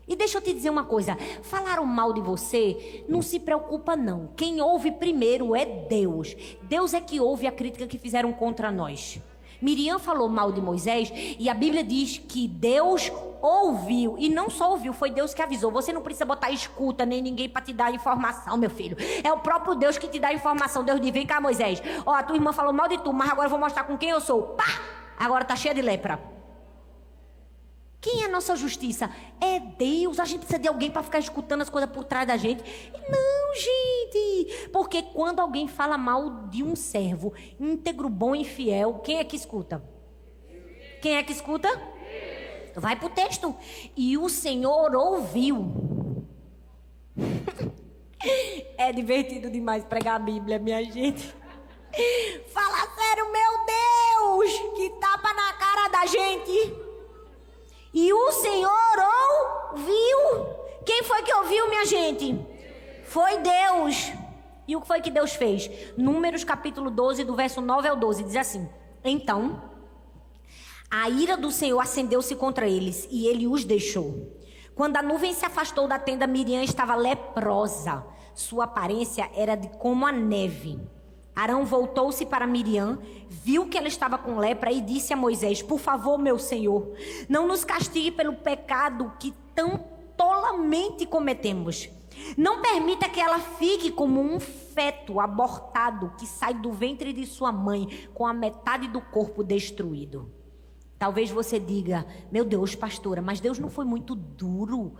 E deixa eu te dizer uma coisa. Falaram mal de você, não se preocupa não. Quem ouve primeiro é Deus. Deus é que ouve a crítica que fizeram contra nós. Miriam falou mal de Moisés e a Bíblia diz que Deus ouviu. E não só ouviu, foi Deus que avisou. Você não precisa botar escuta nem ninguém para te dar informação, meu filho. É o próprio Deus que te dá informação. Deus diz, vem cá Moisés. Ó, a tua irmã falou mal de tu, mas agora eu vou mostrar com quem eu sou. Pá! Agora tá cheia de lepra. Quem é a nossa justiça? É Deus. A gente precisa de alguém para ficar escutando as coisas por trás da gente. Não, gente. Porque quando alguém fala mal de um servo íntegro, bom e fiel, quem é que escuta? Quem é que escuta? Vai pro texto. E o Senhor ouviu. É divertido demais pregar a Bíblia, minha gente. Fala sério, meu Deus. Que tapa na cara da gente. E o Senhor ouviu. Quem foi que ouviu, minha gente? Foi Deus. E o que foi que Deus fez? Números capítulo 12, do verso 9 ao 12, diz assim. Então, a ira do Senhor acendeu-se contra eles e ele os deixou. Quando a nuvem se afastou da tenda, Miriam estava leprosa. Sua aparência era como a neve. Arão voltou-se para Miriam, viu que ela estava com lepra e disse a Moisés, por favor, meu senhor, não nos castigue pelo pecado que tão tolamente cometemos. Não permita que ela fique como um feto abortado que sai do ventre de sua mãe com a metade do corpo destruído. Talvez você diga, meu Deus, pastora, mas Deus não foi muito duro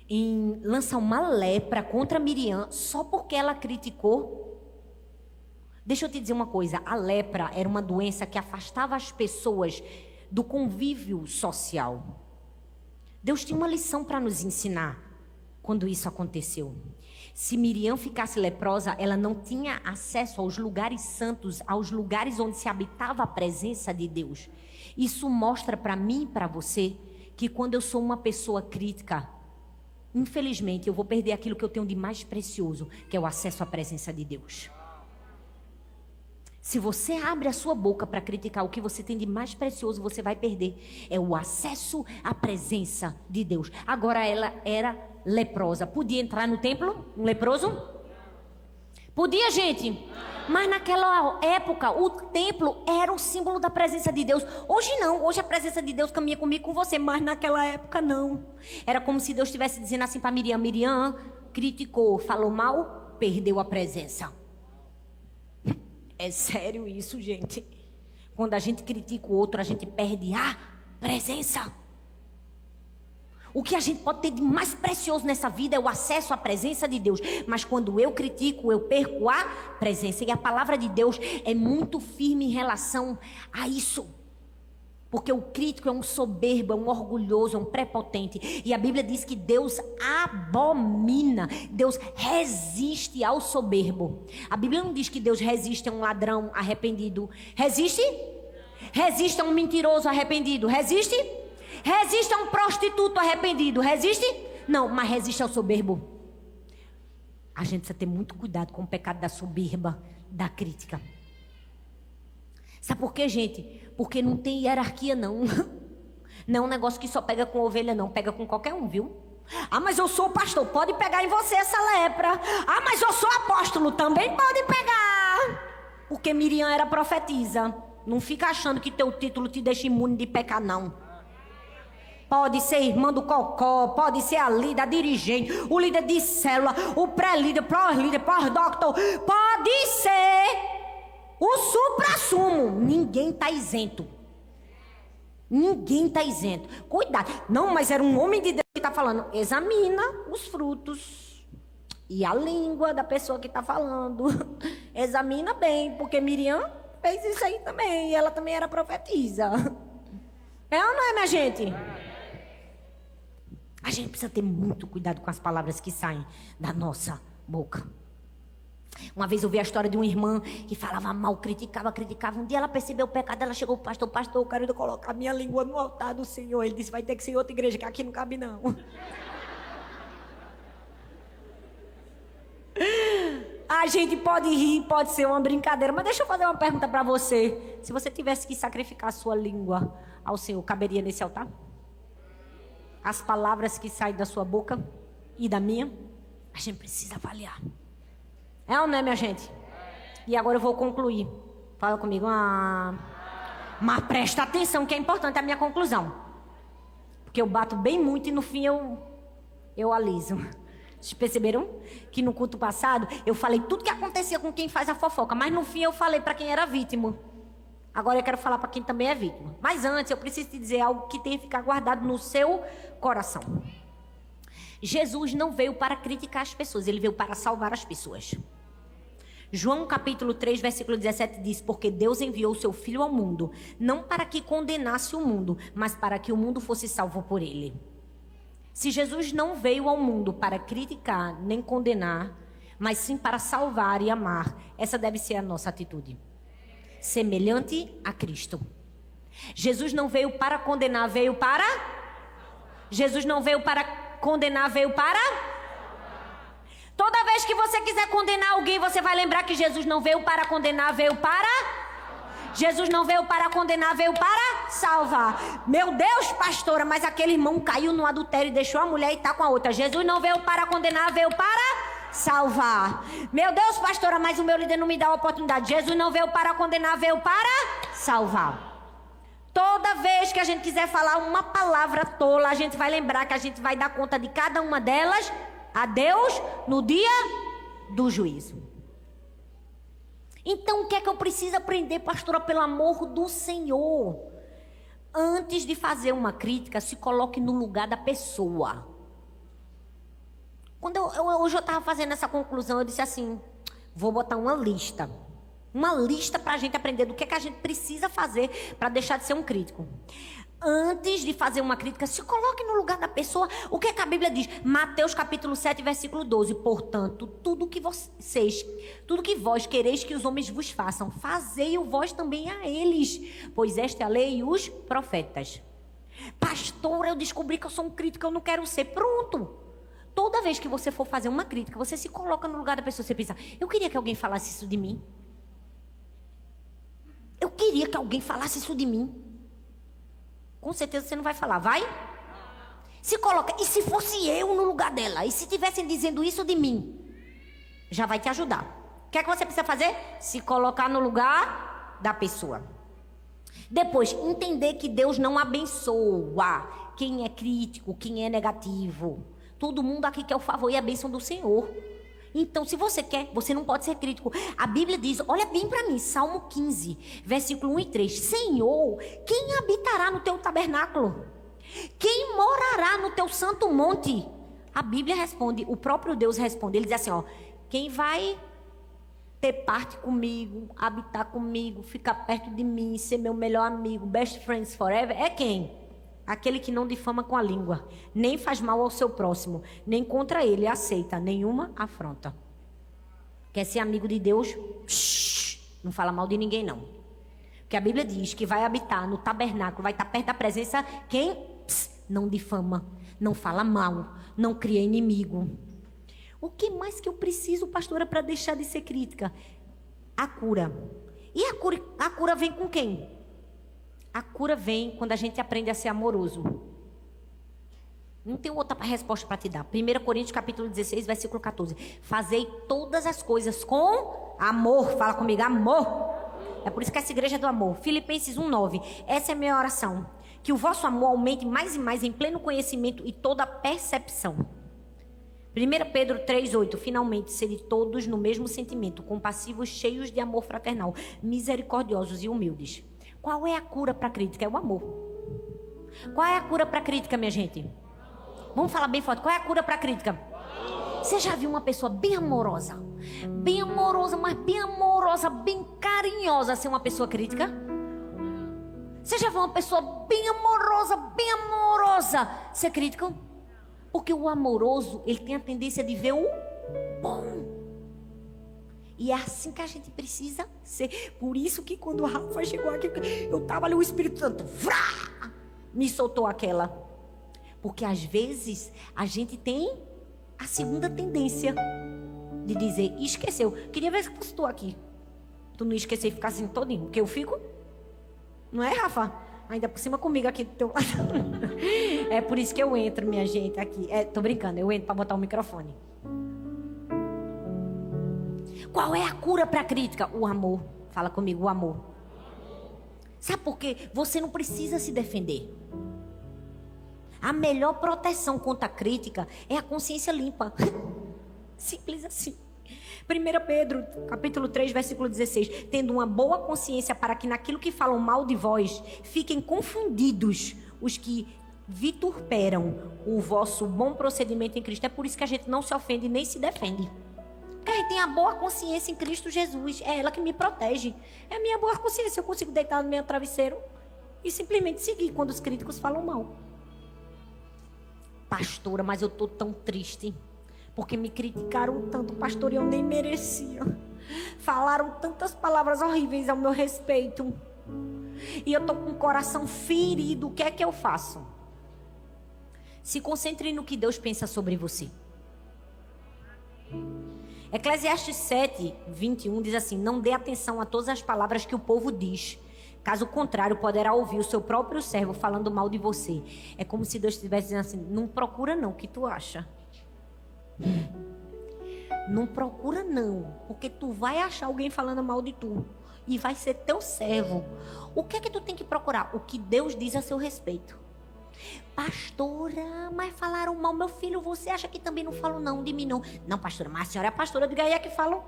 em lançar uma lepra contra Miriam só porque ela criticou? Deixa eu te dizer uma coisa, a lepra era uma doença que afastava as pessoas do convívio social. Deus tinha uma lição para nos ensinar quando isso aconteceu. Se Miriam ficasse leprosa, ela não tinha acesso aos lugares santos, aos lugares onde se habitava a presença de Deus. Isso mostra para mim e para você que quando eu sou uma pessoa crítica, infelizmente eu vou perder aquilo que eu tenho de mais precioso, que é o acesso à presença de Deus. Se você abre a sua boca para criticar o que você tem de mais precioso, você vai perder. É o acesso à presença de Deus. Agora ela era leprosa. Podia entrar no templo um leproso? Podia, gente? Mas naquela época, o templo era o símbolo da presença de Deus. Hoje não. Hoje a presença de Deus caminha comigo e com você. Mas naquela época não. Era como se Deus estivesse dizendo assim para Miriam. Miriam criticou, falou mal, perdeu a presença. É sério isso, gente. Quando a gente critica o outro, a gente perde a presença. O que a gente pode ter de mais precioso nessa vida é o acesso à presença de Deus. Mas quando eu critico, eu perco a presença. E a palavra de Deus é muito firme em relação a isso. Porque o crítico é um soberbo, é um orgulhoso, é um prepotente. E a Bíblia diz que Deus abomina, Deus resiste ao soberbo. A Bíblia não diz que Deus resiste a um ladrão arrependido. Resiste? Resiste a um mentiroso arrependido. Resiste? Resiste a um prostituto arrependido. Resiste? Não, mas resiste ao soberbo. A gente precisa ter muito cuidado com o pecado da soberba, da crítica. Sabe por quê, gente? Porque não tem hierarquia, não. Não é um negócio que só pega com ovelha, não. Pega com qualquer um, viu? Ah, mas eu sou pastor. Pode pegar em você essa lepra. Ah, mas eu sou apóstolo. Também pode pegar. Porque Miriam era profetisa. Não fica achando que teu título te deixa imune de pecar, não. Pode ser irmã do cocó, pode ser a líder, a dirigente, o líder de célula, o pré-líder, pós-líder, pós-doctor. Pode ser o supra-sumo. Ninguém está isento. Ninguém está isento. Cuidado. Não, mas era um homem de Deus que está falando. Examina os frutos e a língua da pessoa que está falando. Examina bem, porque Miriam fez isso aí também. E ela também era profetisa. É ou não é, minha gente? A gente precisa ter muito cuidado com as palavras que saem da nossa boca. Uma vez eu vi a história de uma irmã que falava mal, criticava. Um dia ela percebeu o pecado, ela chegou para o pastor, eu quero colocar minha língua no altar do Senhor. Ele disse, vai ter que ser em outra igreja, que aqui não cabe não. A gente pode rir, pode ser uma brincadeira, mas deixa eu fazer uma pergunta para você. Se você tivesse que sacrificar a sua língua ao Senhor, caberia nesse altar? As palavras que saem da sua boca e da minha, a gente precisa avaliar. É ou não é, minha gente? E agora eu vou concluir. Fala comigo. Mas presta atenção que é importante a minha conclusão. Porque eu bato bem muito e no fim eu aliso. Vocês perceberam? Que no culto passado eu falei tudo que acontecia com quem faz a fofoca. Mas no fim eu falei para quem era vítima. Agora eu quero falar para quem também é vítima. Mas antes eu preciso te dizer algo que tem que ficar guardado no seu coração. Jesus não veio para criticar as pessoas. Ele veio para salvar as pessoas. João capítulo 3, versículo 17 diz, porque Deus enviou o seu Filho ao mundo, não para que condenasse o mundo, mas para que o mundo fosse salvo por ele. Se Jesus não veio ao mundo para criticar, nem condenar, mas sim para salvar e amar, essa deve ser a nossa atitude. Semelhante a Cristo. Jesus não veio para condenar, veio para... Jesus não veio para condenar, veio para... Toda vez que você quiser condenar alguém, você vai lembrar que Jesus não veio para condenar, veio para... Jesus não veio para condenar, veio para salvar. Meu Deus, pastora, mas aquele irmão caiu no adultério e deixou a mulher e está com a outra. Jesus não veio para condenar, veio para salvar. Meu Deus, pastora, mas o meu líder não me dá a oportunidade. Jesus não veio para condenar, veio para salvar. Toda vez que a gente quiser falar uma palavra tola, a gente vai lembrar que a gente vai dar conta de cada uma delas a Deus no dia do juízo. Então o que é que eu preciso aprender, pastora, pelo amor do Senhor? Antes de fazer uma crítica, se coloque no lugar da pessoa. Quando hoje eu estava fazendo essa conclusão, eu disse assim, vou botar uma lista para a gente aprender do que é que a gente precisa fazer para deixar de ser um crítico. Antes de fazer uma crítica, se coloque no lugar da pessoa. O que é que a Bíblia diz? Mateus capítulo 7, versículo 12. Portanto, tudo que vós quereis que os homens vos façam, fazei-o vós também a eles, pois esta é a lei e os profetas. Pastor, eu descobri que eu sou um crítico, eu não quero ser. Pronto. Toda vez que você for fazer uma crítica, você se coloca no lugar da pessoa. Você pensa, eu queria que alguém falasse isso de mim. queria que alguém falasse isso de mim. Com certeza você não vai falar, vai? Se coloca, e se fosse eu no lugar dela? E se estivessem dizendo isso de mim? Já vai te ajudar. O que é que você precisa fazer? Se colocar no lugar da pessoa. Depois, entender que Deus não abençoa quem é crítico, quem é negativo. Todo mundo aqui quer o favor e a bênção do Senhor. Então, se você quer, você não pode ser crítico. A Bíblia diz, olha bem para mim, Salmo 15, versículo 1 e 3. Senhor, quem habitará no teu tabernáculo? Quem morará no teu santo monte? A Bíblia responde, o próprio Deus responde. Ele diz assim, ó, quem vai ter parte comigo, habitar comigo, ficar perto de mim, ser meu melhor amigo, best friends forever, é quem? Aquele que não difama com a língua, nem faz mal ao seu próximo, nem contra ele aceita nenhuma afronta. Quer ser amigo de Deus? Não fala mal de ninguém, não. Porque a Bíblia diz que vai habitar no tabernáculo, vai estar perto da presença, quem? Não difama, não fala mal, não cria inimigo. O que mais que eu preciso, pastora, para deixar de ser crítica? A cura. E a cura vem com quem? A cura vem quando a gente aprende a ser amoroso. Não tem outra resposta para te dar. 1 Coríntios capítulo 16, versículo 14. Fazei todas as coisas com amor. Fala comigo, amor. É por isso que essa igreja é do amor. Filipenses 1:9. Essa é a minha oração. Que o vosso amor aumente mais e mais em pleno conhecimento e toda percepção. 1 Pedro 3:8. Finalmente, sede todos no mesmo sentimento, compassivos, cheios de amor fraternal, misericordiosos e humildes. Qual é a cura para a crítica? É o amor. Qual é a cura para a crítica, minha gente? Vamos falar bem forte. Qual é a cura para a crítica? Você já viu uma pessoa bem amorosa, mas bem amorosa, bem carinhosa ser uma pessoa crítica? Você já viu uma pessoa bem amorosa ser crítica? Porque o amoroso, ele tem a tendência de ver o bom. E é assim que a gente precisa ser. Por isso que quando o Rafa chegou aqui, eu estava ali, o Espírito Santo me soltou aquela. Porque às vezes a gente tem a segunda tendência de dizer, esqueceu. Queria ver se fosse tu aqui. Tu não esquecer e ficar assim todinho. Porque eu fico. Não é, Rafa? Ainda por cima comigo aqui do teu lado. É por isso que eu entro, minha gente, aqui. Tô brincando, eu entro para botar o microfone. Qual é a cura para a crítica? O amor. Fala comigo, o amor. Sabe por quê? Você não precisa se defender. A melhor proteção contra a crítica é a consciência limpa. Simples assim. 1 Pedro, capítulo 3, versículo 16. Tendo uma boa consciência para que naquilo que falam mal de vós, fiquem confundidos os que vituperam o vosso bom procedimento em Cristo. É por isso que a gente não se ofende nem se defende. Porque a gente tem a boa consciência em Cristo Jesus. É ela que me protege. É a minha boa consciência. Eu consigo deitar no meu travesseiro e simplesmente seguir quando os críticos falam mal. Pastora, mas eu estou tão triste. Porque me criticaram tanto, pastor, e eu nem merecia. Falaram tantas palavras horríveis ao meu respeito. E eu estou com o coração ferido. O que é que eu faço? Se concentre no que Deus pensa sobre você. Eclesiastes 7:21 diz assim: não dê atenção a todas as palavras que o povo diz. Caso contrário, poderá ouvir o seu próprio servo falando mal de você. É como se Deus estivesse dizendo assim: não procura não, o que tu acha? Não procura não, porque tu vai achar alguém falando mal de tu e vai ser teu servo. O que é que tu tem que procurar? O que Deus diz a seu respeito. Pastora, mas falaram mal, meu filho, você acha que também não falam não de mim não? Não, pastora, mas a senhora é pastora, diga aí é que falam.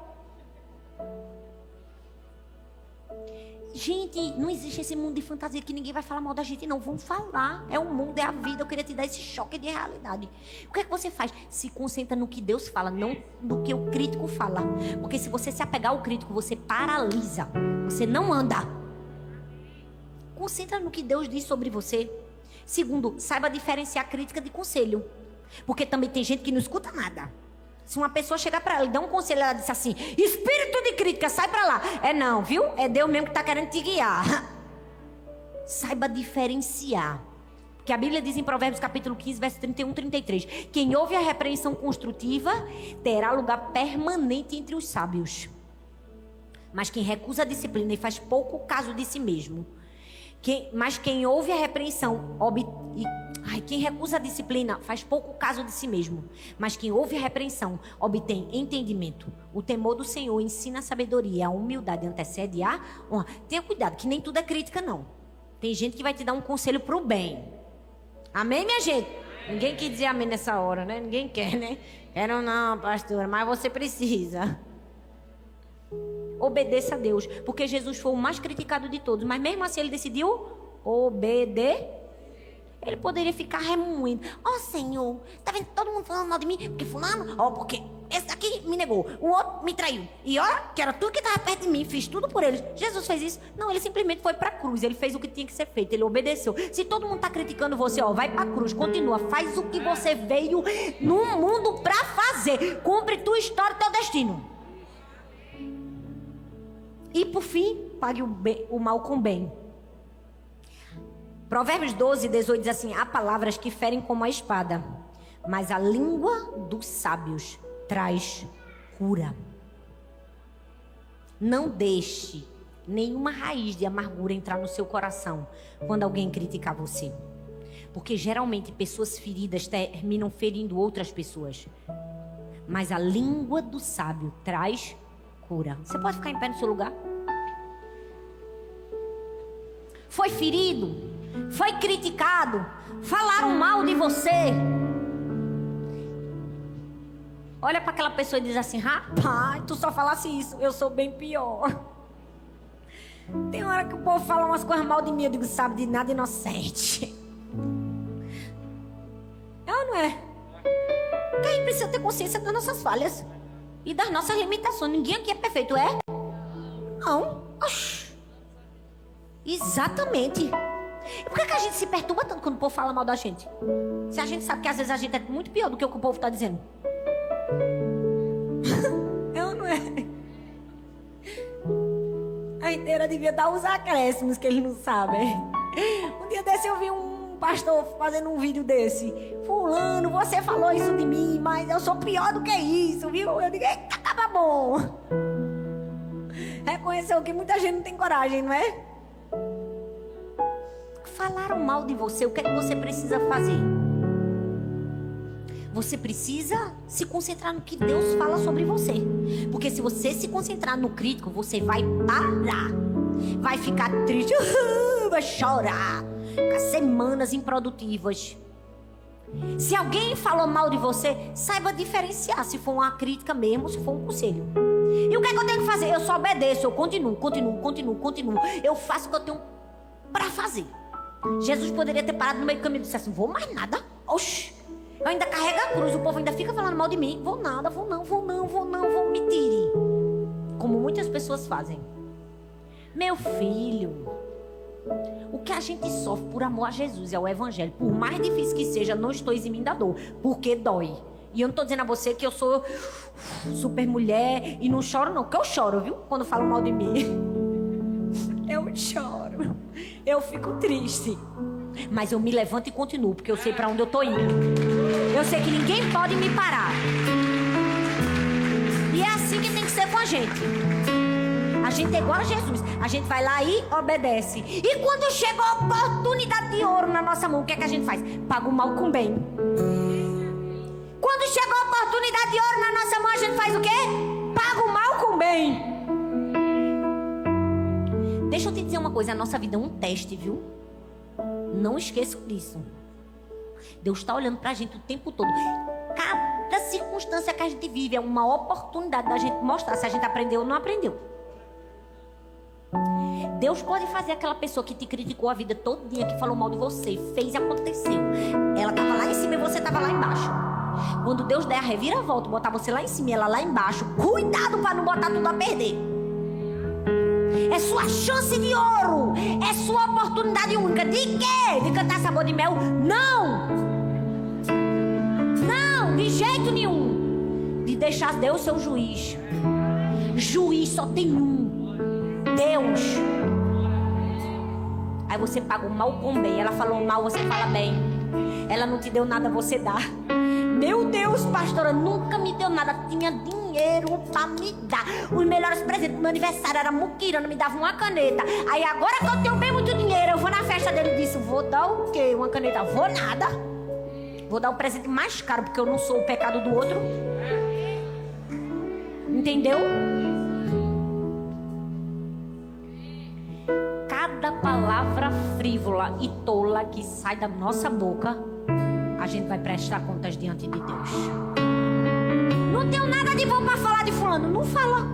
Gente, não existe esse mundo de fantasia que ninguém vai falar mal da gente, não. Vão falar. É o mundo, é a vida. Eu queria te dar esse choque de realidade. O que é que você faz? Se concentra no que Deus fala, não no que o crítico fala. Porque se você se apegar ao crítico, você paralisa. Você não anda. Concentra no que Deus diz sobre você. Segundo, saiba diferenciar crítica de conselho. Porque também tem gente que não escuta nada. Se uma pessoa chegar para ela e dar um conselho, ela diz assim: espírito de crítica, sai para lá. É não, viu? É Deus mesmo que está querendo te guiar. Saiba diferenciar. Porque a Bíblia diz em Provérbios capítulo 15, verso 31, 33. Quem ouve a repreensão construtiva terá lugar permanente entre os sábios. Mas quem recusa a disciplina e faz pouco caso de si mesmo. Mas quem ouve a repreensão, quem recusa a disciplina faz pouco caso de si mesmo. Mas quem ouve a repreensão obtém entendimento. O temor do Senhor ensina a sabedoria, a humildade antecede a honra. Tenha cuidado, que nem tudo é crítica, não. Tem gente que vai te dar um conselho pro bem. Amém, minha gente? Ninguém quer dizer amém nessa hora, né? Ninguém quer, né? Quero não, pastora, mas você precisa. Obedeça a Deus, porque Jesus foi o mais criticado de todos, mas mesmo assim ele decidiu obedecer. Ele poderia ficar remoendo. Senhor, tá vendo todo mundo falando mal de mim? Porque fulano, porque esse daqui me negou, o outro me traiu. E que era tu que estava perto de mim, fiz tudo por eles. Jesus fez isso? Não, ele simplesmente foi pra cruz, ele fez o que tinha que ser feito, ele obedeceu. Se todo mundo tá criticando você, vai pra cruz, continua, faz o que você veio no mundo pra fazer. Cumpre tua história, teu destino. E por fim, pague o mal com o bem. Provérbios 12, 18 diz assim: há palavras que ferem como a espada, mas a língua dos sábios traz cura. Não deixe nenhuma raiz de amargura entrar no seu coração quando alguém criticar você. Porque geralmente pessoas feridas terminam ferindo outras pessoas. Mas a língua do sábio traz cura. Você pode ficar em pé no seu lugar? Foi ferido, foi criticado, falaram mal de você. Olha para aquela pessoa e diz assim: rapaz, tu só falasse isso, eu sou bem pior. Tem hora que o povo fala umas coisas mal de mim, eu digo: sabe de nada, inocente. Não é? Porque a gente precisa ter consciência das nossas falhas e das nossas limitações. Ninguém aqui é perfeito, é? Não. Oxi. Exatamente. E por que a gente se perturba tanto quando o povo fala mal da gente? Se a gente sabe que às vezes a gente é muito pior do que o povo está dizendo. Não é? A inteira devia dar os acréscimos que eles não sabem. Um dia desse eu vi um pastor fazendo um vídeo desse: fulano, você falou isso de mim, mas eu sou pior do que isso, viu? Eu digo: eita, tava bom. Reconheceu que muita gente não tem coragem, não é? Falaram mal de você, o que é que você precisa fazer? Você precisa se concentrar no que Deus fala sobre você. Porque se você se concentrar no crítico, você vai parar. Vai ficar triste, vai chorar, ficar semanas improdutivas. Se alguém falou mal de você, saiba diferenciar se for uma crítica mesmo, se for um conselho. E o que é que eu tenho que fazer? Eu só obedeço, eu continuo. Eu faço o que eu tenho para fazer. Jesus poderia ter parado no meio do caminho e disse assim: vou mais nada. Oxi, eu ainda carrego a cruz, o povo ainda fica falando mal de mim. Vou nada, vou não, me tire. Como muitas pessoas fazem. Meu filho, o que a gente sofre por amor a Jesus é o evangelho. Por mais difícil que seja, não estou eximindo da dor, porque dói. E eu não estou dizendo a você que eu sou super mulher e não choro não, porque eu choro, viu? Quando falam mal de mim. Eu choro, eu fico triste, mas eu me levanto e continuo, porque eu sei para onde eu tô indo. Eu sei que ninguém pode me parar. E é assim que tem que ser com a gente. A gente é igual a Jesus. A gente vai lá e obedece. E quando chega a oportunidade de ouro na nossa mão, o que é que a gente faz? Paga o mal com o bem. Quando chega a oportunidade de ouro na nossa mão, a gente faz o quê? Paga o mal com o bem. Deixa eu te dizer uma coisa, a nossa vida é um teste, viu? Não esqueça disso. Deus está olhando pra gente o tempo todo. Cada circunstância que a gente vive é uma oportunidade da gente mostrar se a gente aprendeu ou não aprendeu. Deus pode fazer aquela pessoa que te criticou a vida todinha, que falou mal de você, fez e aconteceu. Ela estava lá em cima e você estava lá embaixo. Quando Deus der a reviravolta, botar você lá em cima e ela lá embaixo, cuidado para não botar tudo a perder. É sua chance de ouro. É sua oportunidade única. De quê? De cantar Sabor de Mel? Não! Não, de jeito nenhum. De deixar Deus ser o juiz. Juiz só tem um: Deus. Aí você paga o mal com bem. Ela falou mal, você fala bem. Ela não te deu nada, você dá. Meu Deus, pastora, nunca me deu nada. Tinha dinheiro. dinheiro pra me dar. Os melhores presentes do meu aniversário era muquirana, me dava uma caneta. Aí agora que eu tenho bem muito dinheiro, eu vou na festa dele e disse, vou dar o quê? Uma caneta? Vou nada. Vou dar o presente mais caro, porque eu não sou o pecado do outro. Entendeu? Cada palavra frívola e tola que sai da nossa boca, a gente vai prestar contas diante de Deus. Não tenho nada de bom pra falar de fulano. Não fala.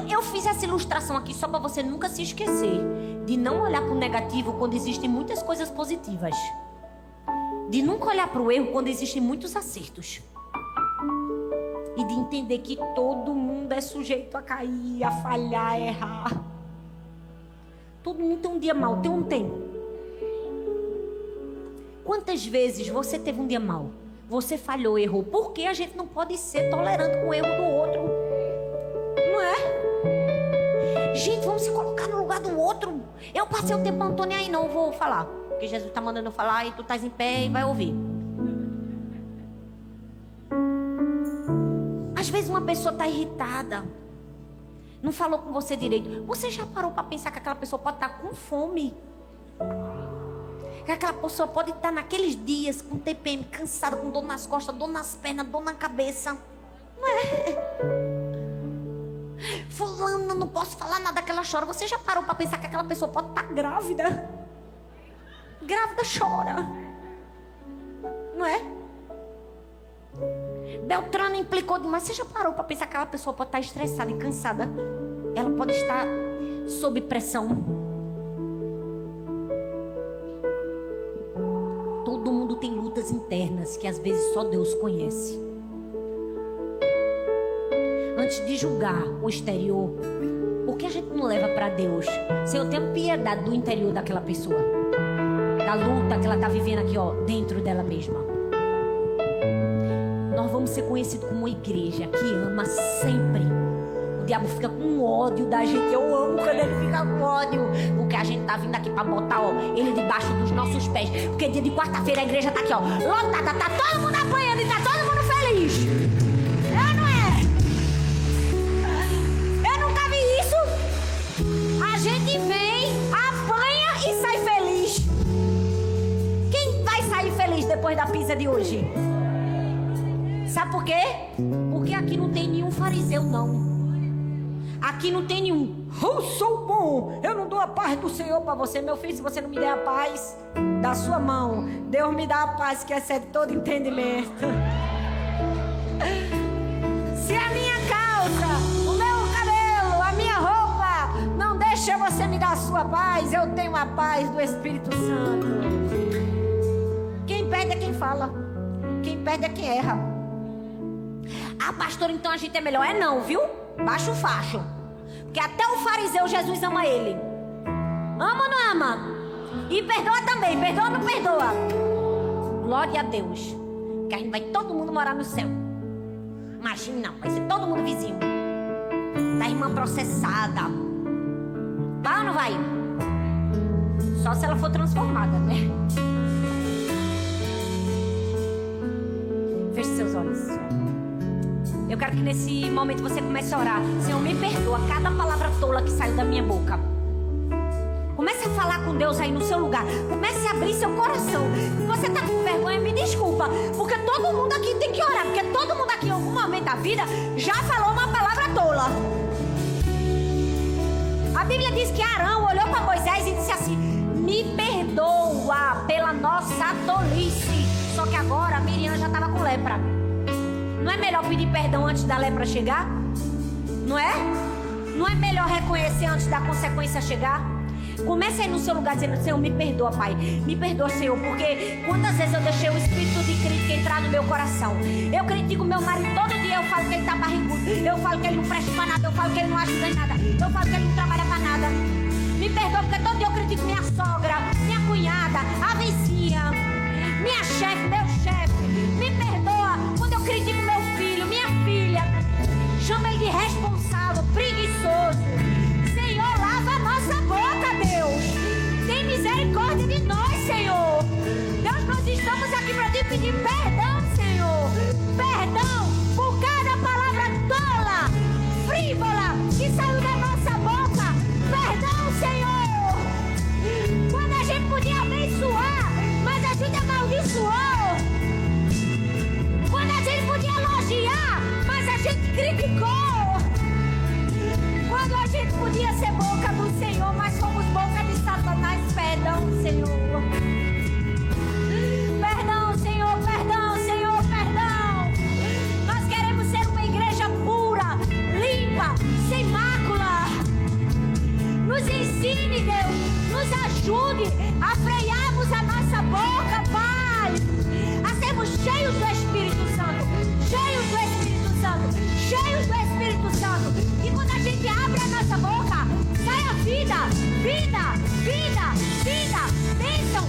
Eu fiz essa ilustração aqui só pra você nunca se esquecer de não olhar pro negativo quando existem muitas coisas positivas. De nunca olhar pro erro quando existem muitos acertos. E de entender que todo mundo é sujeito a cair, a falhar, a errar. Todo mundo tem um dia mau, tem ou não tem? Quantas vezes você teve um dia mau? Você falhou, errou. Por que a gente não pode ser tolerante com o erro do outro? Não é? Gente, vamos se colocar no lugar do outro. Eu passei o tempo, não tô nem aí não, vou falar. Porque Jesus tá mandando eu falar e tu estás em pé e vai ouvir. Às vezes uma pessoa tá irritada, não falou com você direito. Você já parou para pensar que aquela pessoa pode estar com fome? Que aquela pessoa pode estar naqueles dias com TPM, cansada, com dor nas costas, dor nas pernas, dor na cabeça. Não é? Fulana, não posso falar nada que ela chora. Você já parou para pensar que aquela pessoa pode estar grávida? Grávida chora. Não é? Beltrano implicou demais. Você já parou para pensar que aquela pessoa pode estar estressada e cansada? Ela pode estar sob pressão. Todo mundo tem lutas internas que às vezes só Deus conhece. Antes de julgar o exterior, por que a gente não leva para Deus? Senhor, tenha piedade do interior daquela pessoa, da luta que ela está vivendo aqui, ó, dentro dela mesma. Nós vamos ser conhecidos como uma igreja que ama sempre. O diabo fica com ódio da gente. Eu amo quando ele fica com ódio, porque a gente tá vindo aqui para botar, ó, ele debaixo dos nossos pés. Porque dia de quarta-feira a igreja tá aqui, ó, lotada, tá todo mundo apanhando e tá todo mundo feliz. É, não é? Eu nunca vi isso. A gente vem, apanha e sai feliz. Quem vai sair feliz depois da pizza de hoje? Sabe por quê? Porque aqui não tem nenhum fariseu, não. Aqui não tem nenhum. Eu sou bom, eu não dou a paz do Senhor para você, meu filho. Se você não me der a paz da sua mão, Deus me dá a paz que excede todo entendimento. Se a minha calça, o meu cabelo, a minha roupa não deixa você me dar a sua paz, eu tenho a paz do Espírito Santo. Quem perde é quem fala. Quem perde é quem erra. Ah, pastor, então a gente é melhor. É não, viu? Baixa o facho. Porque até o fariseu, Jesus ama ele. Ama ou não ama? E perdoa também. Perdoa ou não perdoa? Glória a Deus. Porque a gente vai todo mundo morar no céu. Imagina, não. Vai ser todo mundo vizinho. Da irmã processada. Vai ou não vai? Só se ela for transformada, né? Feche seus olhos. Eu quero que nesse momento você comece a orar. Senhor, me perdoa cada palavra tola que saiu da minha boca. Comece a falar com Deus aí no seu lugar. Comece a abrir seu coração. Se você está com vergonha, me desculpa. Porque todo mundo aqui tem que orar. Porque todo mundo aqui em algum momento da vida já falou uma palavra tola. A Bíblia diz que Arão olhou para Moisés e disse assim: me perdoa pela nossa tolice. Só que agora a Miriam já estava com lepra. Não é melhor pedir perdão antes da lepra chegar? Não é? Não é melhor reconhecer antes da consequência chegar? Comece aí no seu lugar dizendo: Senhor, me perdoa, Pai. Me perdoa, Senhor, porque quantas vezes eu deixei o espírito de crítica entrar no meu coração. Eu critico meu marido todo dia. Eu falo que ele tá barrigudo. Eu falo que ele não presta pra nada. Eu falo que ele não ajuda em nada. Eu falo que ele não trabalha pra nada. Me perdoa porque todo dia eu critico minha sogra, minha cunhada, a vizinha, minha chefe, meu chefe. Me perdoa quando eu critico meu filho, minha filha. Chama ele de responsável, preguiçoso. Senhor, lava a nossa boca, Deus. Tem misericórdia de nós, Senhor. Deus, nós estamos aqui para te pedir perdão, Senhor. Perdão por cada gente criticou, quando a gente podia ser boca do Senhor, mas fomos boca de Satanás. Perdão, Senhor. Perdão, Senhor, perdão, Senhor, perdão. Nós queremos ser uma igreja pura, limpa, sem mácula. Nos ensine, Deus, nos ajude a frearmos a nossa boca, Pai, a sermos cheios do Espírito Santo, cheios do Espírito Santo, cheios do Espírito Santo. E quando a gente abre a nossa boca, sai a vida, vida, vida, vida, bênção,